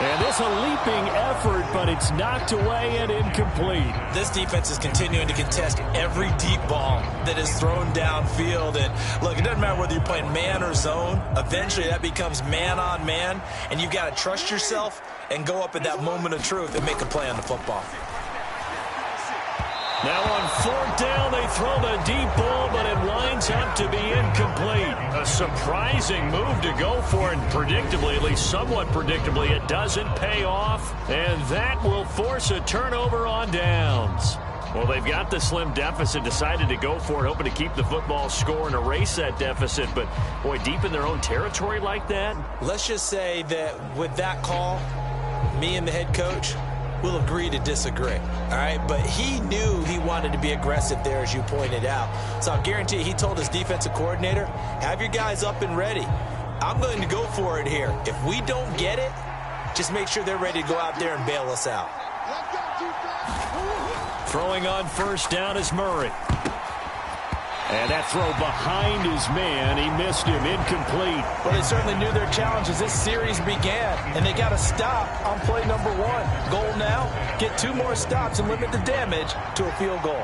And this a leaping effort, but it's knocked away and incomplete.
This defense is continuing to contest every deep ball that is thrown downfield. And look, it doesn't matter whether you're playing man or zone. Eventually that becomes man on man, and you got to trust yourself and go up at that moment of truth and make a play on the football.
Now on 4th down, they throw the deep ball, but it winds up to be incomplete. A surprising move to go for, and predictably, at least somewhat predictably, it doesn't pay off, and that will force a turnover on downs. Well, they've got the slim deficit, decided to go for it, hoping to keep the football score and erase that deficit, but, boy, deep in their own territory like that?
Let's just say that with that call, me and the head coach will agree to disagree, all right? But he knew he wanted to be aggressive there, as you pointed out. So I guarantee he told his defensive coordinator, have your guys up and ready. I'm going to go for it here. If we don't get it, just make sure they're ready to go out there and bail us out.
Throwing on 1st down is Murray. And that throw behind his man, he missed him, incomplete.
Well, they certainly knew their challenge as this series began, and they got to stop on play number 1. Goal now, get 2 more stops and limit the damage to a field goal.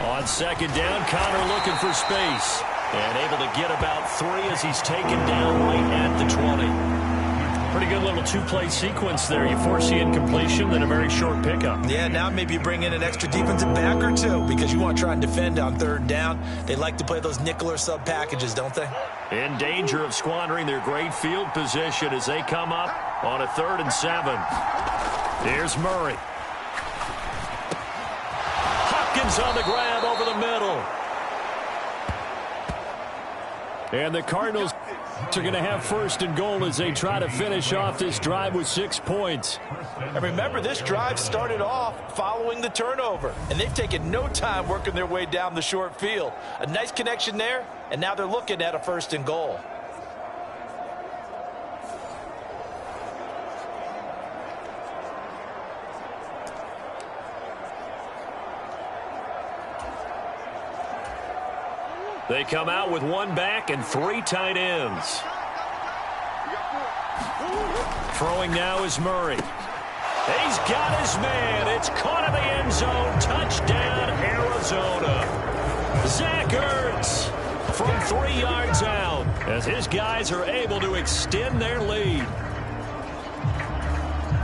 On 2nd down, Connor looking for space. And able to get about 3 as he's taken down right at the 20. Pretty good little 2-play sequence there. You force the incompletion, then a very short pickup.
Yeah, now maybe you bring in an extra defensive back or 2 because you want to try and defend on 3rd down. They like to play those nickel or sub packages, don't they?
In danger of squandering their great field position as they come up on a 3rd and 7. Here's Murray. Hopkins on the grab over the middle. And the Cardinals are going to have 1st and goal as they try to finish off this drive with 6 points.
And remember, this drive started off following the turnover, and they've taken no time working their way down the short field. A nice connection there, and now they're looking at a 1st and goal.
They come out with 1 back and 3 tight ends. Throwing now is Murray. He's got his man. It's caught in the end zone. Touchdown, Arizona. Zach Ertz from 3 yards out as his guys are able to extend their lead.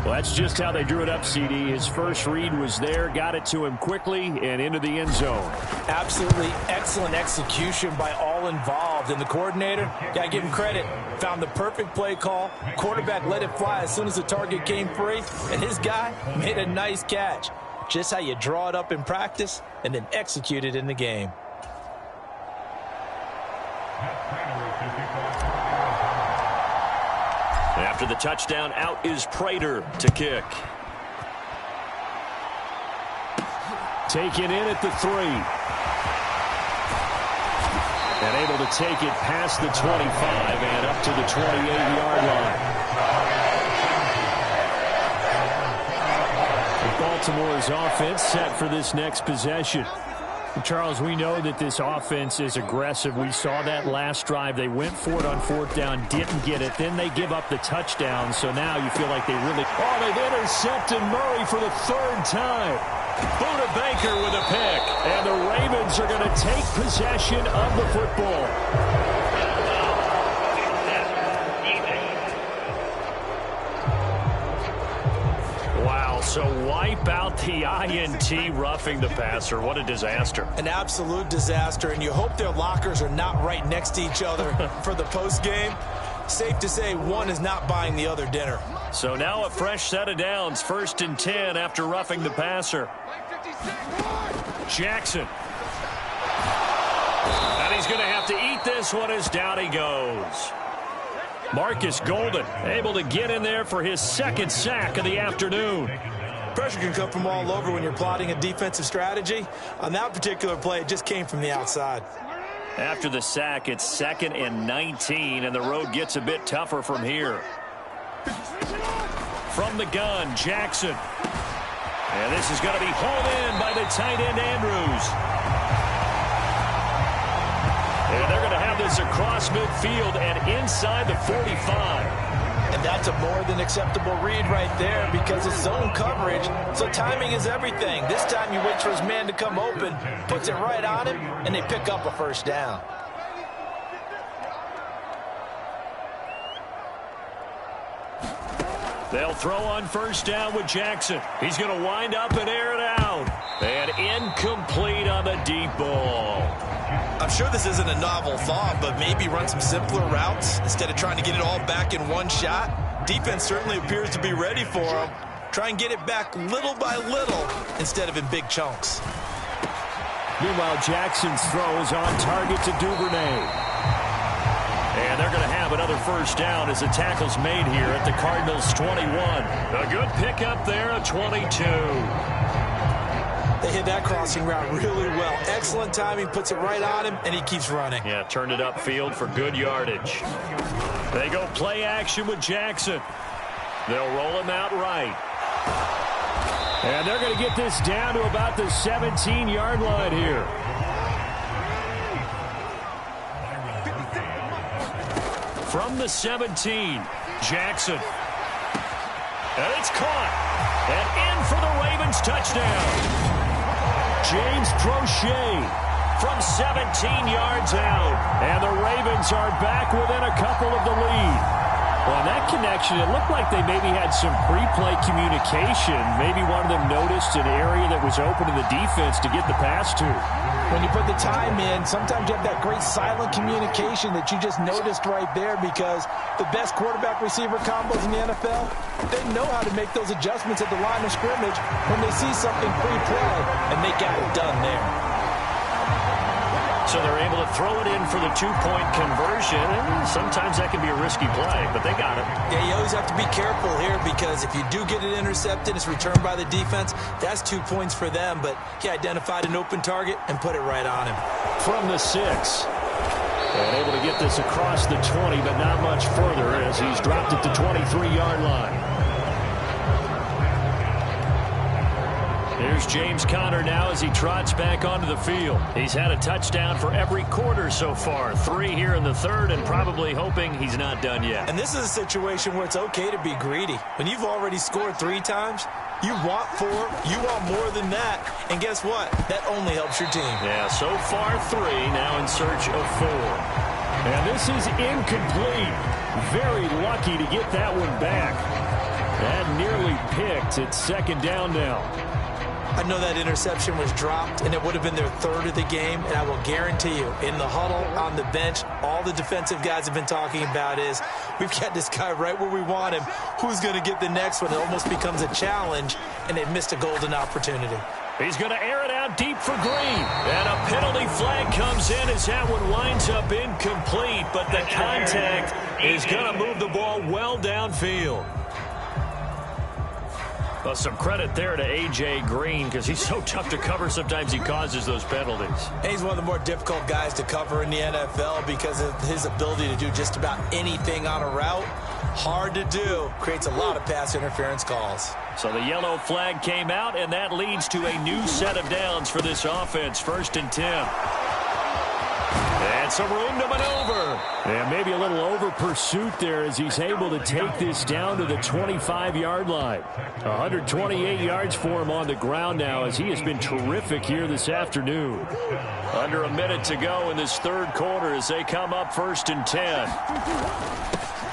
Well, that's just how they drew it up, CD. His first read was there, got it to him quickly, and into the end zone.
Absolutely excellent execution by all involved. And the coordinator, got to give him credit, found the perfect play call. Quarterback let it fly as soon as the target came free, and his guy made a nice catch. Just how you draw it up in practice and then execute it in the game.
After the touchdown, out is Prater to kick. Taken in at the 3. And able to take it past the 25 and up to the 28-yard line. Baltimore's offense set for this next possession. Charles, we know that this offense is aggressive. We saw that last drive. They went for it on 4th down, didn't get it. Then they give up the touchdown. So now you feel like they really... Oh, they've intercepted Murray for the 3rd time. Buda Baker with a pick. And the Ravens are going to take possession of the football. So wipe out the INT roughing the passer. What a disaster.
An absolute disaster, and you hope their lockers are not right next to each other for the post game. Safe to say one is not buying the other dinner.
So now a fresh set of downs, 1st and 10 after roughing the passer. Jackson. And he's going to have to eat this one as down he goes. Marcus Golden able to get in there for his 2nd sack of the afternoon.
Pressure can come from all over when you're plotting a defensive strategy. On that particular play, it just came from the outside.
After the sack, it's 2nd and 19, and the road gets a bit tougher from here. From the gun, Jackson. And this is going to be hauled in by the tight end, Andrews. And they're going to have this across midfield and inside the 45.
And that's a more than acceptable read right there because it's zone coverage, so timing is everything. This time you wait for his man to come open, puts it right on him, and they pick up a 1st down.
They'll throw on 1st down with Jackson. He's going to wind up and air it out. And incomplete on the deep ball.
I'm sure this isn't a novel thought, but maybe run some simpler routes instead of trying to get it all back in one shot. Defense certainly appears to be ready for him. Try and get it back little by little instead of in big chunks.
Meanwhile, Jackson's throw is on target to Duvernay.
And they're going to have another 1st down as the tackle's made here at the Cardinals' 21. A good pickup there at 22.
They hit that crossing route really well. Excellent timing, puts it right on him, and he keeps running.
Yeah, turned it upfield for good yardage. They go play action with Jackson. They'll roll him out right.
And they're going to get this down to about the 17-yard line here.
From the 17, Jackson. And it's caught. And in for the Ravens touchdown. James Prochet from 17 yards out. And the Ravens are back within a couple of the lead.
Well, in that connection, it looked like they maybe had some pre-play communication. Maybe one of them noticed an area that was open in the defense to get the pass to.
When you put the time in, sometimes you have that great silent communication that you just noticed right there because the best quarterback-receiver combos in the NFL, they know how to make those adjustments at the line of scrimmage when they see something pre-play, and they got it done there.
So they're able to throw it in for the 2-point conversion. And sometimes that can be a risky play, but they got it.
Yeah, you always have to be careful here because if you do get it intercepted, it's returned by the defense. That's 2 points for them, but he identified an open target and put it right on him.
From the 6. And able to get this across the 20, but not much further as he's dropped at the 23-yard line.
Here's James Conner now as he trots back onto the field. He's had a touchdown for every quarter so far. 3 here in the 3rd and probably hoping he's not done yet.
And this is a situation where it's okay to be greedy. When you've already scored 3 times, you want 4, you want more than that. And guess what? That only helps your team.
Yeah, so far 3, now in search of 4.
And this is incomplete. Very lucky to get that one back. That nearly picked. It's 2nd down now.
I know that interception was dropped, and it would have been their 3rd of the game, and I will guarantee you, in the huddle, on the bench, all the defensive guys have been talking about is, we've got this guy right where we want him. Who's going to get the next one? It almost becomes a challenge, and they missed a golden opportunity.
He's going to air it out deep for Green. And a penalty flag comes in as that one winds up incomplete, but the contact is going to move the ball well downfield. Well, some credit there to A.J. Green because he's so tough to cover. Sometimes he causes those penalties.
And he's one of the more difficult guys to cover in the NFL because of his ability to do just about anything on a route. Hard to do. Creates a lot of pass interference calls.
So the yellow flag came out, and that leads to a new set of downs for this offense. 1st and 10. And some room to maneuver.
And maybe a little over pursuit there as he's able to take this down to the 25-yard line. 128 yards for him on the ground now as he has been terrific here this afternoon.
Under a minute to go in this 3rd quarter as they come up 1st and 10.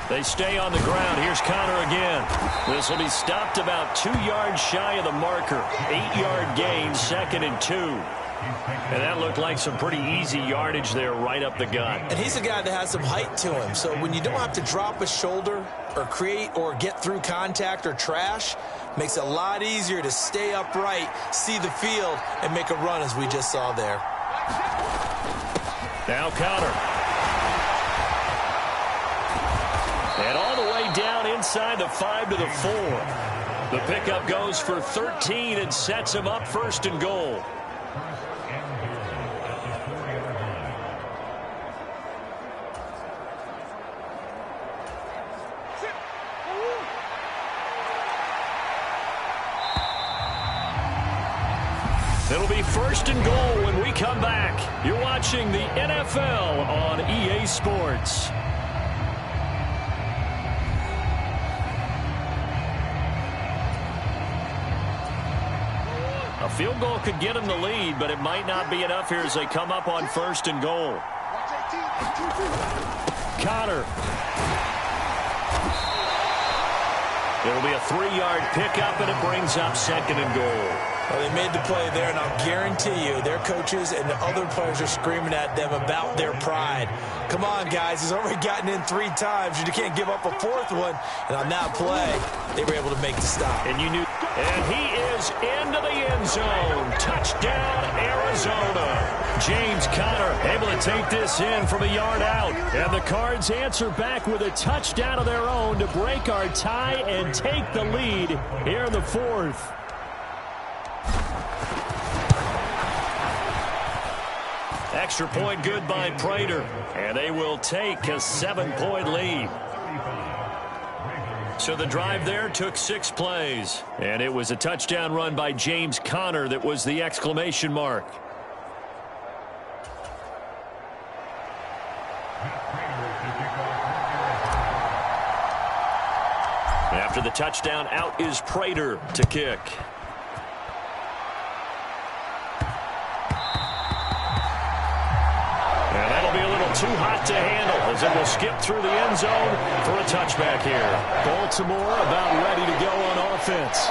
They stay on the ground. Here's Conner again. This will be stopped about 2 yards shy of the marker. 8-yard gain, 2nd and 2. And that looked like some pretty easy yardage there right up the gut.
And he's a guy that has some height to him. So when you don't have to drop a shoulder or create or get through contact or trash, makes it a lot easier to stay upright, see the field, and make a run as we just saw there.
Now counter. And all the way down inside the 5 to the 4. The pickup goes for 13 and sets him up 1st and goal. It'll be 1st and goal when we come back. You're watching the NFL on EA Sports. A field goal could get them the lead, but it might not be enough here as they come up on 1st and goal. Connor. It'll be a 3-yard pickup, and it brings up 2nd and goal.
Well, they made the play there, and I'll guarantee you their coaches and the other players are screaming at them about their pride. Come on, guys. He's already gotten in 3 times. You can't give up a 4th one. And on that play, they were able to make the stop.
And you knew. And he is into the end zone. Touchdown, Arizona. James Conner able to take this in from a yard out. And the Cards answer back with a touchdown of their own to break our tie and take the lead here in the 4th. Extra point good by Prater. And they will take a 7-point lead. So the drive there took 6 plays. And it was a touchdown run by James Conner that was the exclamation mark. After the touchdown, out is Prater to kick. And that'll be a little too hot to handle as it will skip through the end zone for a touchback here.
Baltimore about ready to go on offense.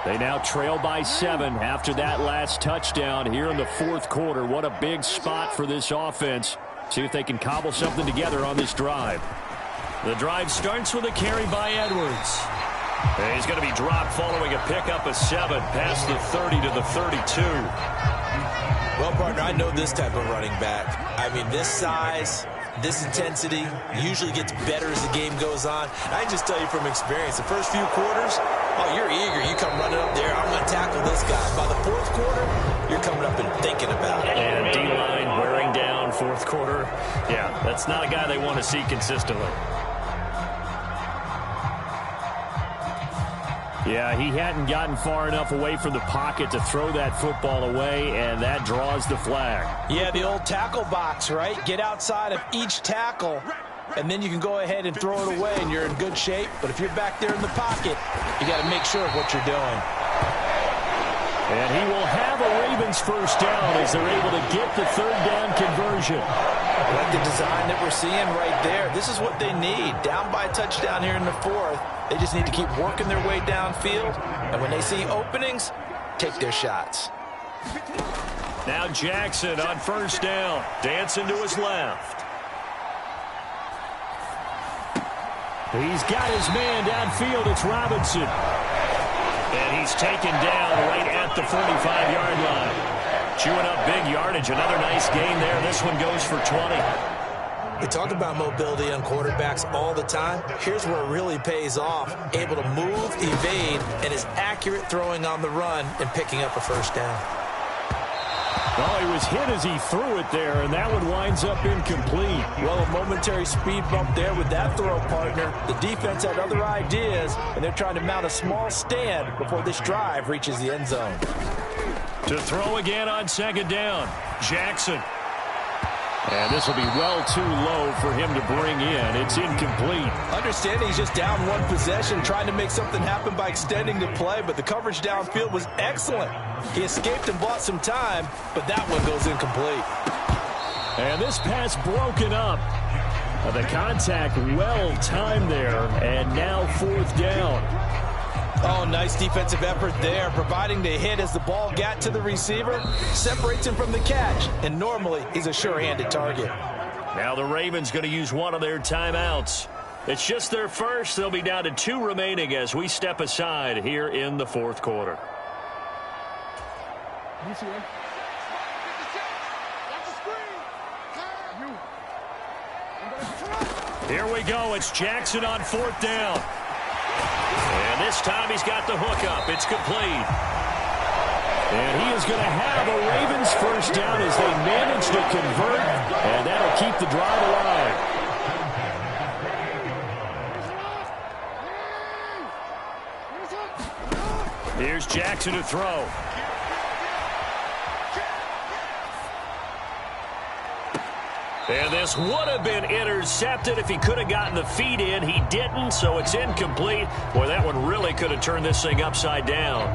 They now trail by 7 after that last touchdown here in the 4th quarter. What a big spot for this offense. See if they can cobble something together on this drive. The drive starts with a carry by Edwards.
And he's going to be dropped following a pickup of 7 past the 30 to the 32.
Well, partner, I know this type of running back. I mean, this size, this intensity usually gets better as the game goes on. I can just tell you from experience, the first few quarters, oh, you're eager. You come running up there, I'm going to tackle this guy. By the 4th quarter, you're coming up and thinking about it.
And D-line wearing down 4th quarter. Yeah, that's not a guy they want to see consistently.
Yeah, he hadn't gotten far enough away from the pocket to throw that football away, and that draws the flag.
Yeah, the old tackle box, right? Get outside of each tackle, and then you can go ahead and throw it away, and you're in good shape. But if you're back there in the pocket, you got to make sure of what you're doing.
And he will have a Ravens first down as they're able to get the 3rd down conversion.
I like the design that we're seeing right there. This is what they need. Down by a touchdown here in the 4th. They just need to keep working their way downfield. And when they see openings, take their shots.
Now Jackson on 1st down. Dancing to his left.
He's got his man downfield. It's Robinson.
And he's taken down right at the 45-yard line. Chewing up big yardage. Another nice gain there. This one goes for 20.
We talk about mobility on quarterbacks all the time. Here's where it really pays off. Able to move, evade, and is accurate throwing on the run and picking up a 1st down.
Oh, he was hit as he threw it there, and that one winds up incomplete.
Well, a momentary speed bump there with that throw, partner. The defense had other ideas, and they're trying to mount a small stand before this drive reaches the end zone.
To throw again on 2nd down. Jackson.
And this will be well too low for him to bring in. It's incomplete.
Understanding he's just down 1 possession, trying to make something happen by extending the play, but the coverage downfield was excellent. He escaped and bought some time, but that one goes incomplete.
And this pass broken up. The contact well timed there, and now 4th down.
Oh, nice defensive effort there, providing the hit as the ball got to the receiver, separates him from the catch, and normally he's a sure-handed target.
Now the Ravens going to use one of their timeouts. It's just their first. They'll be down to 2 remaining as we step aside here in the fourth quarter. Here we go. It's Jackson on 4th down. And this time he's got the hook up. It's complete. And he is going to have a Ravens first down as they manage to convert. And that'll keep the drive alive. Here's Jackson to throw. And this would have been intercepted if he could have gotten the feet in. He didn't, so it's incomplete. Boy, that one really could have turned this thing upside down.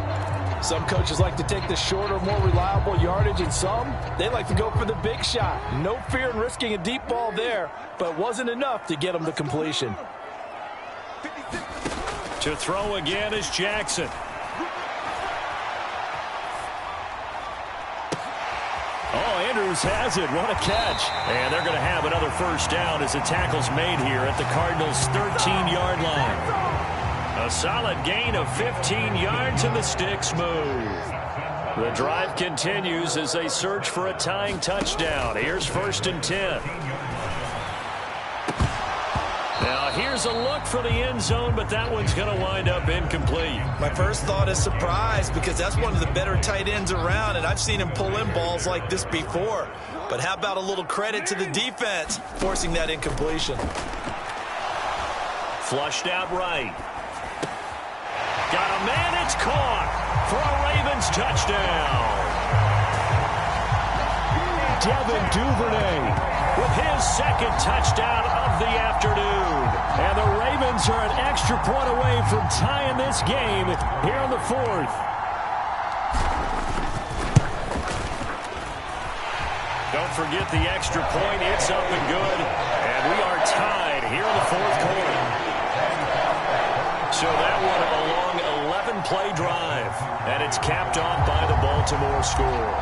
Some coaches like to take the shorter, more reliable yardage, and some, they like to go for the big shot. No fear in risking a deep ball there, but it wasn't enough to get him to completion.
To throw again is Jackson. Oh, Andrews has it. What a catch. And they're going to have another first down as the tackle's made here at the Cardinals' 13-yard line. A solid gain of 15 yards and the sticks move. The drive continues as they search for a tying touchdown. Here's 1st and 10. Now here's a look for the end zone, but that one's going to wind up incomplete.
My first thought is surprise because that's one of the better tight ends around, and I've seen him pull in balls like this before. But how about a little credit to the defense forcing that incompletion?
Flushed out right. Got a man, it's caught for a Ravens touchdown. Devin Duvernay with his 2nd touchdown of the afternoon. And the Ravens are an extra point away from tying this game here in the 4th. Don't forget the extra point. It's up and good. And we are tied here in the 4th quarter. So that one a long 11-play drive. And it's capped off by the Baltimore score.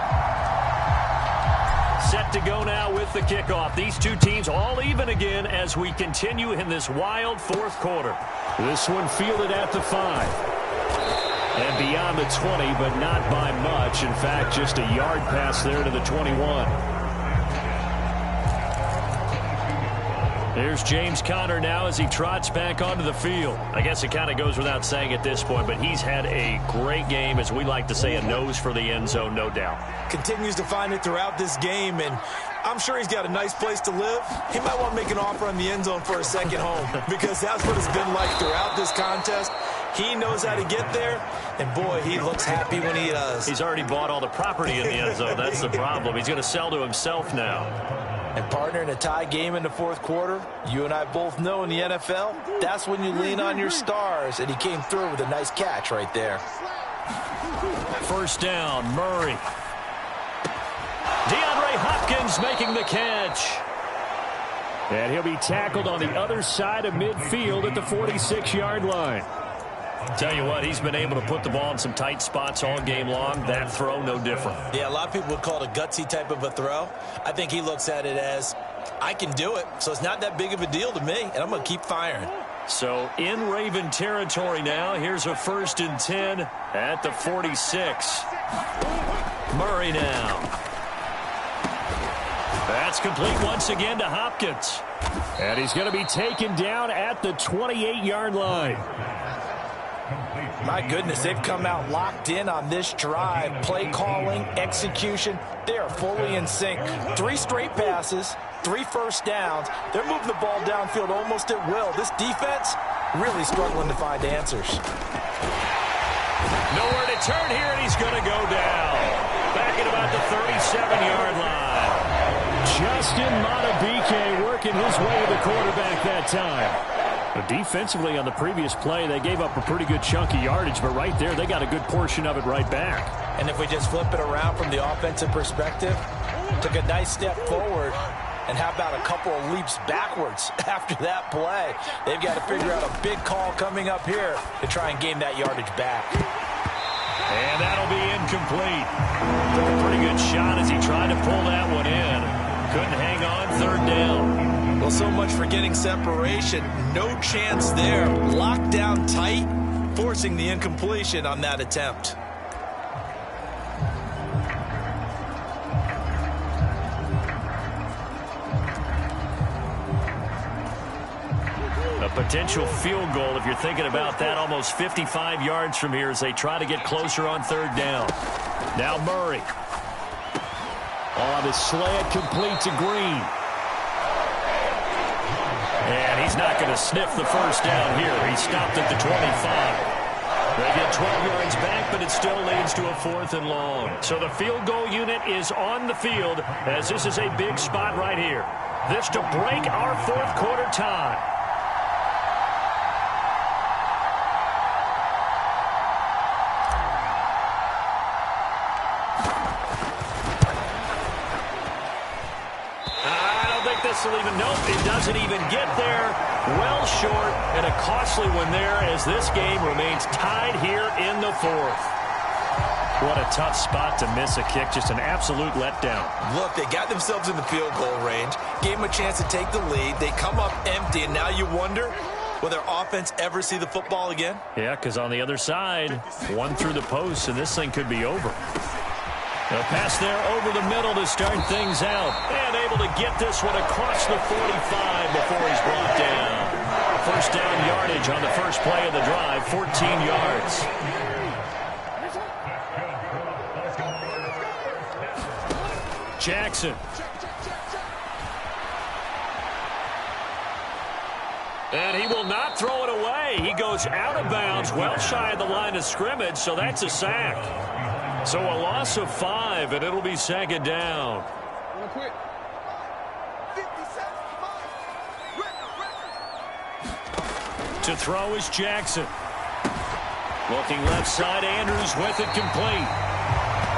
Set to go now with the kickoff. These two teams all even again as we continue in this wild 4th quarter. This one fielded at the 5. And beyond the 20, but not by much. In fact, just a yard pass there to the 21. Here's James Conner now as he trots back onto the field. I guess it kind of goes without saying at this point, but he's had a great game, as we like to say, a nose for the end zone, no doubt.
Continues to find it throughout this game, and I'm sure he's got a nice place to live. He might want to make an offer on the end zone for a second home because that's what it's been like throughout this contest. He knows how to get there, and boy, he looks happy when he does.
He's already bought all the property in the end zone. That's the problem. He's going to sell to himself now.
And partner, in a tie game in the 4th quarter, you and I both know in the NFL, that's when you lean on your stars, and he came through with a nice catch right there.
First down, Murray. DeAndre Hopkins making the catch. And he'll be tackled on the other side of midfield at the 46-yard line. Tell you what, he's been able to put the ball in some tight spots all game long. That throw, no different.
Yeah, a lot of people would call it a gutsy type of a throw. I think he looks at it as, I can do it, so it's not that big of a deal to me, and I'm going to keep firing.
So in Raven territory now, here's a 1st and 10 at the 46. Murray now. That's complete once again to Hopkins. And he's going to be taken down at the 28-yard line.
My goodness, they've come out locked in on this drive. Play calling, execution, they are fully in sync. 3 straight passes, 3 first downs. They're moving the ball downfield almost at will. This defense really struggling to find answers.
Nowhere to turn here, and he's going to go down. Back at about the 37-yard line. Justin Madubuike working his way to the quarterback that time. But defensively on the previous play, they gave up a pretty good chunk of yardage, but right there, they got a good portion of it right back.
And if we just flip it around from the offensive perspective, took a nice step forward And how about a couple of leaps backwards after that play? They've got to figure out a big call coming up here to try and gain that yardage back.
And that'll be incomplete. Took a pretty good shot as he tried to pull that one in. Couldn't hang on, third down.
Well, so much for getting separation. No chance there. Locked down tight, forcing the incompletion on that attempt.
A potential field goal, if you're thinking about that, almost 55 yards from here as they try to get closer on third down. Now Murray. On his slant, complete to Green. And he's not going to sniff the first down here. He stopped at the 25. They get 12 yards back, but it still leads to a 4th and long. So the field goal unit is on the field as this is a big spot right here. This to break our fourth quarter tie. It doesn't even get there. Well short, and a costly one there as this game remains tied here in the 4th. What a tough spot to miss a kick. Just an absolute letdown.
Look, they got themselves in the field goal range, gave them a chance to take the lead. They come up empty, and now you wonder, will their offense ever see the football again?
Yeah, because on the other side, one through the post, and this thing could be over. A pass there over the middle to start things out. And able to get this one across the 45 before he's brought down. First down yardage on the first play of the drive, 14 yards. Jackson. And he will not throw it away. He goes out of bounds, well shy of the line of scrimmage, so that's a sack. So a loss of 5, and it'll be second down. To throw is Jackson. Looking left side, Andrews with it complete.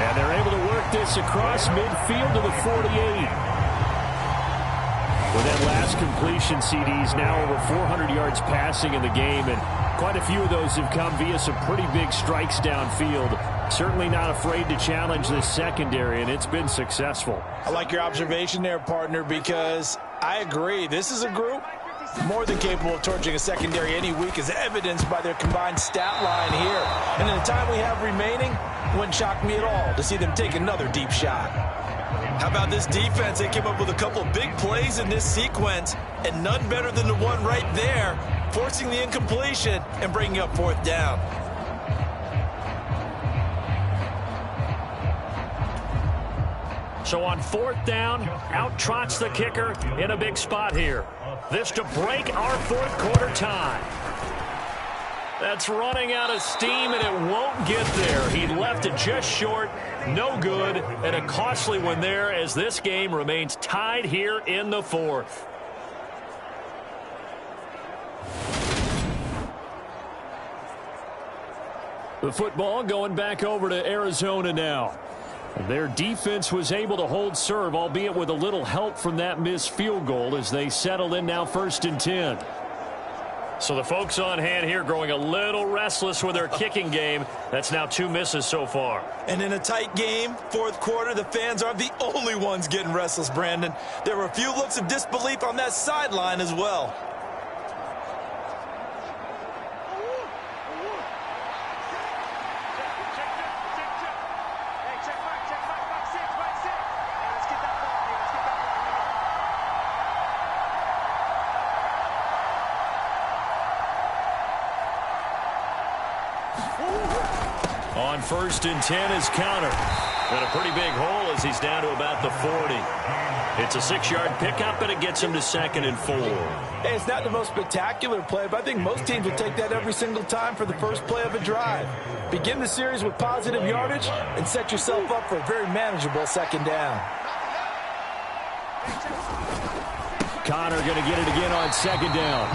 And they're able to work this across midfield to the 48. With that last completion, CD's now over 400 yards passing in the game, and quite a few of those have come via some pretty big strikes downfield. Certainly not afraid to challenge this secondary, and it's been successful.
I like your observation there, partner, because I agree. This is a group more than capable of torching a secondary any week, as evidenced by their combined stat line here. And in the time we have remaining, it wouldn't shock me at all to see them take another deep shot. How about this defense? They came up with a couple big plays in this sequence, and none better than the one right there, forcing the incompletion and bringing up 4th down.
So on 4th down, out trots the kicker in a big spot here. This to break our 4th quarter tie. That's running out of steam, and it won't get there. He left it just short, no good, and a costly one there as this game remains tied here in the 4th. The football going back over to Arizona now. Their defense was able to hold serve, albeit with a little help from that missed field goal as they settle in now 1st and 10. So the folks on hand here growing a little restless with their kicking game. That's now 2 misses so far.
And in a tight game, 4th quarter, the fans aren't the only ones getting restless, Brandon. There were a few looks of disbelief on that sideline as well.
On 1st and 10 is counter. And a pretty big hole as he's down to about the 40. It's a 6-yard pickup, and it gets him to 2nd and 4.
Hey, it's not the most spectacular play, but I think most teams will take that every single time for the first play of a drive. Begin the series with positive yardage and set yourself up for a very manageable 2nd down.
Connor going to get it again on 2nd down.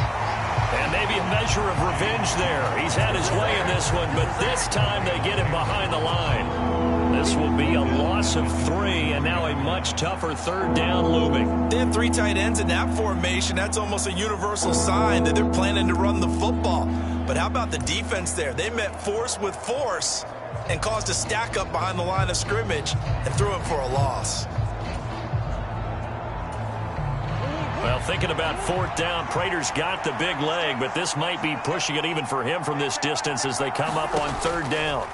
And maybe a measure of revenge there. He's had his way in this one, but this time they get him behind the line. This will be a loss of 3, and now a much tougher third down looming.
They have 3 tight ends in that formation. That's almost a universal sign that they're planning to run the football. But how about the defense there? They met force with force and caused a stack up behind the line of scrimmage and threw him for a loss.
Well, thinking about 4th down, Prater's got the big leg, but this might be pushing it even for him from this distance as they come up on 3rd down.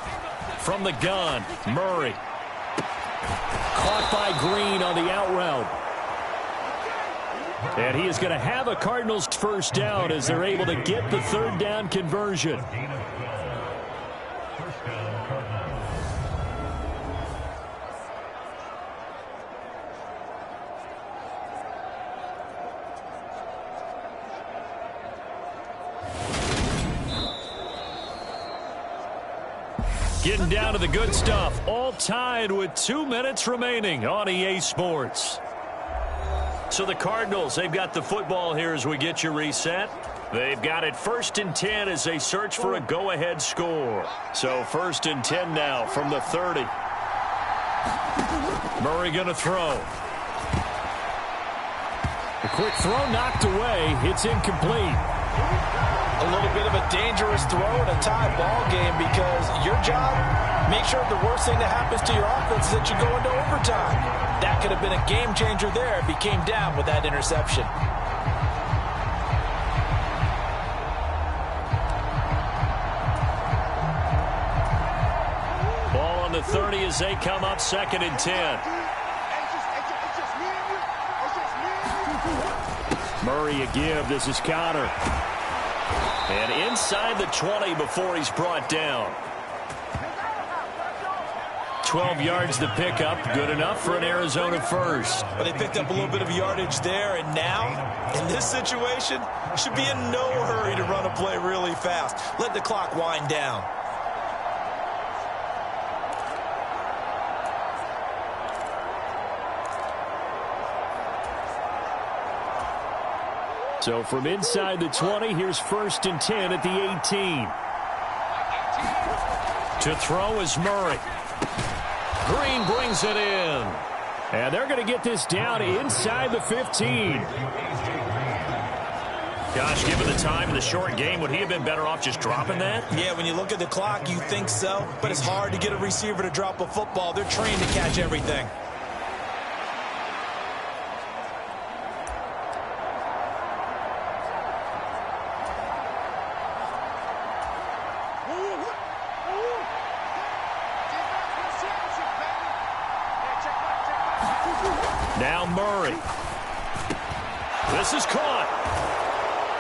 From the gun, Murray. Caught by Green on the out route. And he is going to have a Cardinals first down as they're able to get the 3rd down conversion. Getting down to the good stuff, all tied with 2 minutes remaining on EA Sports. So the Cardinals, they've got the football here as we get you reset. They've got it 1st and 10 as they search for a go-ahead score. So 1st and 10 now from the 30. Murray going to throw.
A quick throw knocked away. It's incomplete.
A little bit of a dangerous throw in a tie ball game because your job, make sure the worst thing that happens to your offense is that you go into overtime. That could have been a game changer there if he came down with that interception.
Ball on the 30 as they come up 2nd and 10.
Murray a give. This is Connor.
And inside the 20 before he's brought down. 12 yards to pick up. Good enough for an Arizona first.
But they picked up a little bit of yardage there, and now, in this situation, should be in no hurry to run a play really fast. Let the clock wind down.
So from inside the 20, here's 1st and 10 at the 18.
To throw is Murray. Green brings it in.
And they're going to get this down inside the 15.
Gosh, given the time in the short game, would he have been better off just dropping that?
Yeah, when you look at the clock, you think so. But it's hard to get a receiver to drop a football. They're trained to catch everything.
Now Murray. This is caught.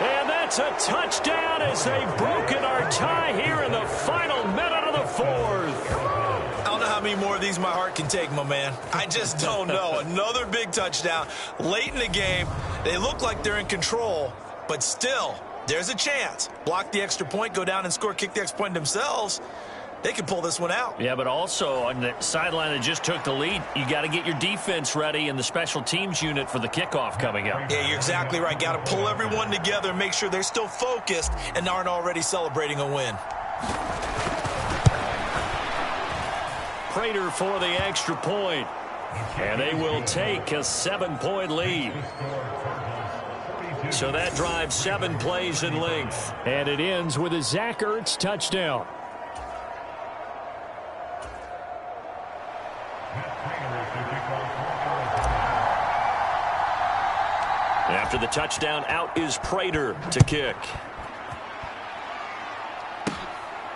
And that's a touchdown as they've broken our tie here in the final minute of the 4th.
I don't know how many more of these my heart can take, my man. I just don't know. Another big touchdown late in the game. They look like they're in control, but still, there's a chance. Block the extra point, go down and score, kick the extra point themselves. They can pull this one out.
Yeah, but also on the sideline that just took the lead, you got to get your defense ready and the special teams unit for the kickoff coming up.
Yeah, you're exactly right. Got to pull everyone together and make sure they're still focused and aren't already celebrating a win.
Prater for the extra point. And they will take a 7-point lead. So that drives 7 plays in length.
And it ends with a Zach Ertz touchdown.
After the touchdown, out is Prater to kick.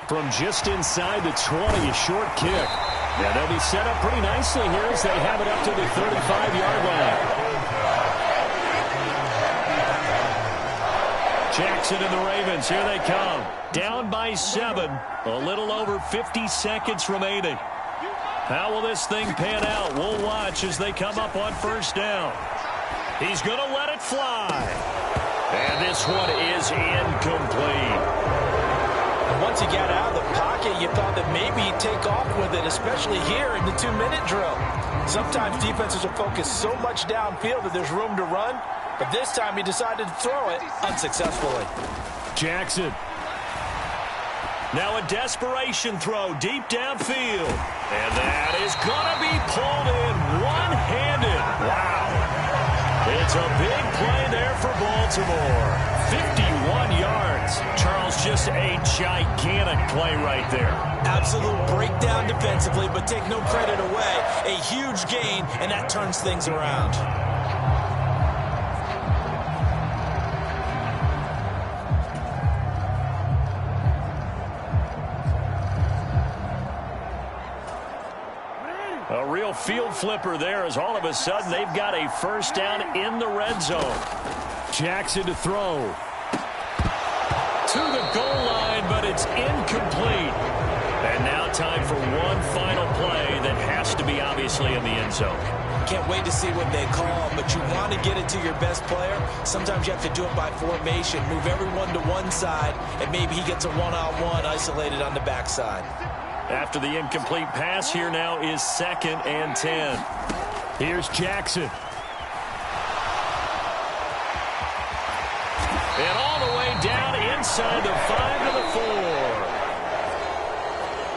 From just inside the 20, a short kick. Yeah, they'll be set up pretty nicely here as they have it up to the 35-yard line.
Jackson and the Ravens, here they come. Down by 7, a little over 50 seconds remaining. How will this thing pan out? We'll watch as they come up on 1st down. He's going to let it fly. And this one is incomplete.
And once he got out of the pocket, you thought that maybe he'd take off with it, especially here in the 2-minute drill. Sometimes defenses are focused so much downfield that there's room to run, but this time he decided to throw it unsuccessfully.
Jackson.
Now a desperation throw deep downfield. And that is going to be pulled in one-handed. Wow. It's a big play there for Baltimore. 51 yards. Charles, just a gigantic play right there.
Absolute breakdown defensively, but take no credit away. A huge gain, and that turns things around.
A real field flipper there as all of a sudden they've got a first down in the red zone.
Jackson to throw.
To the goal line, but it's incomplete. And now time for one final play that has to be obviously in the end zone.
Can't wait to see what they call, but you want to get it to your best player. Sometimes you have to do it by formation. Move everyone to one side, and maybe he gets a one-on-one isolated on the backside.
After the incomplete pass, here now is 2nd and 10.
Here's Jackson.
And all the way down inside the 5 to the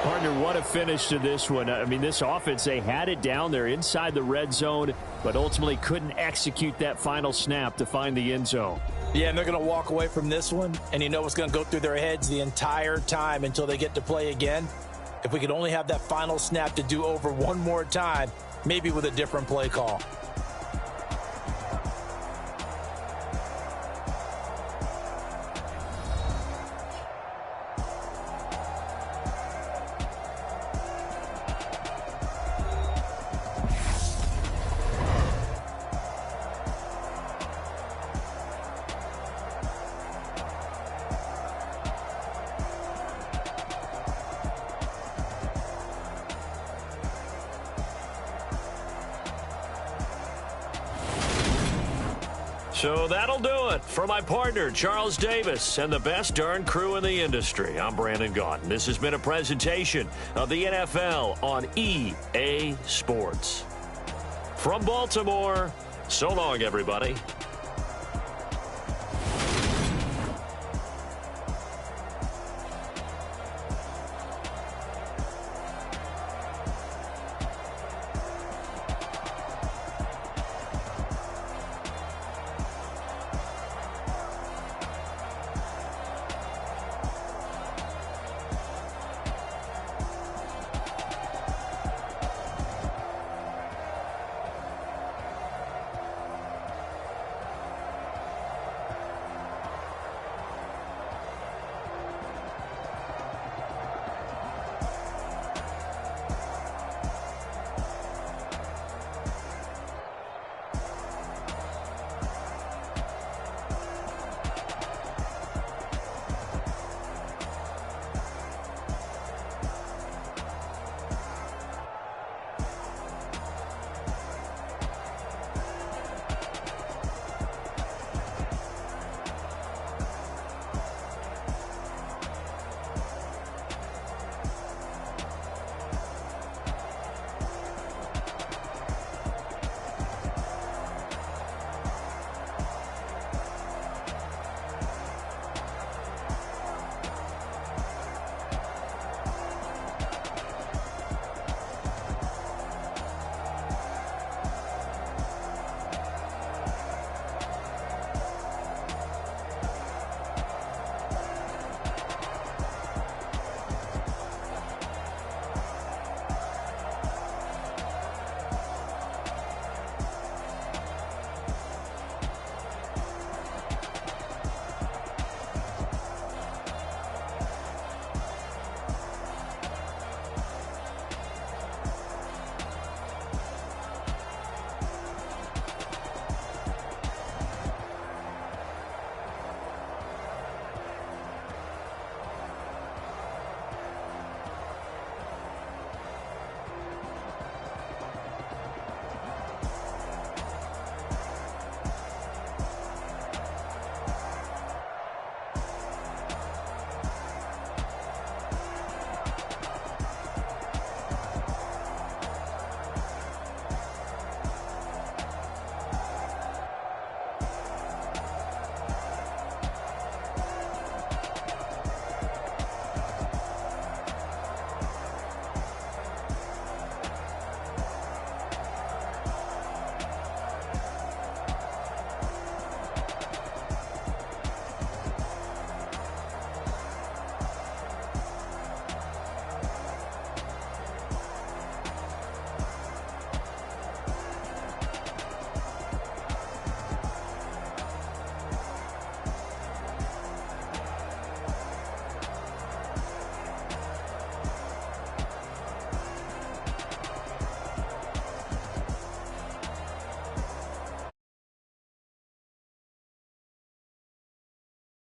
4.
Partner, what a finish to this one. I mean, this offense, they had it down there inside the red zone, but ultimately couldn't execute that final snap to find the end zone.
Yeah, and they're going to walk away from this one, and you know what's going to go through their heads the entire time until they get to play again. If we could only have that final snap to do over one more time, maybe with a different play call.
So that'll do it for my partner, Charles Davis, and the best darn crew in the industry. I'm Brandon Gaudin. This has been a presentation of the NFL on EA Sports. From Baltimore, so long, everybody.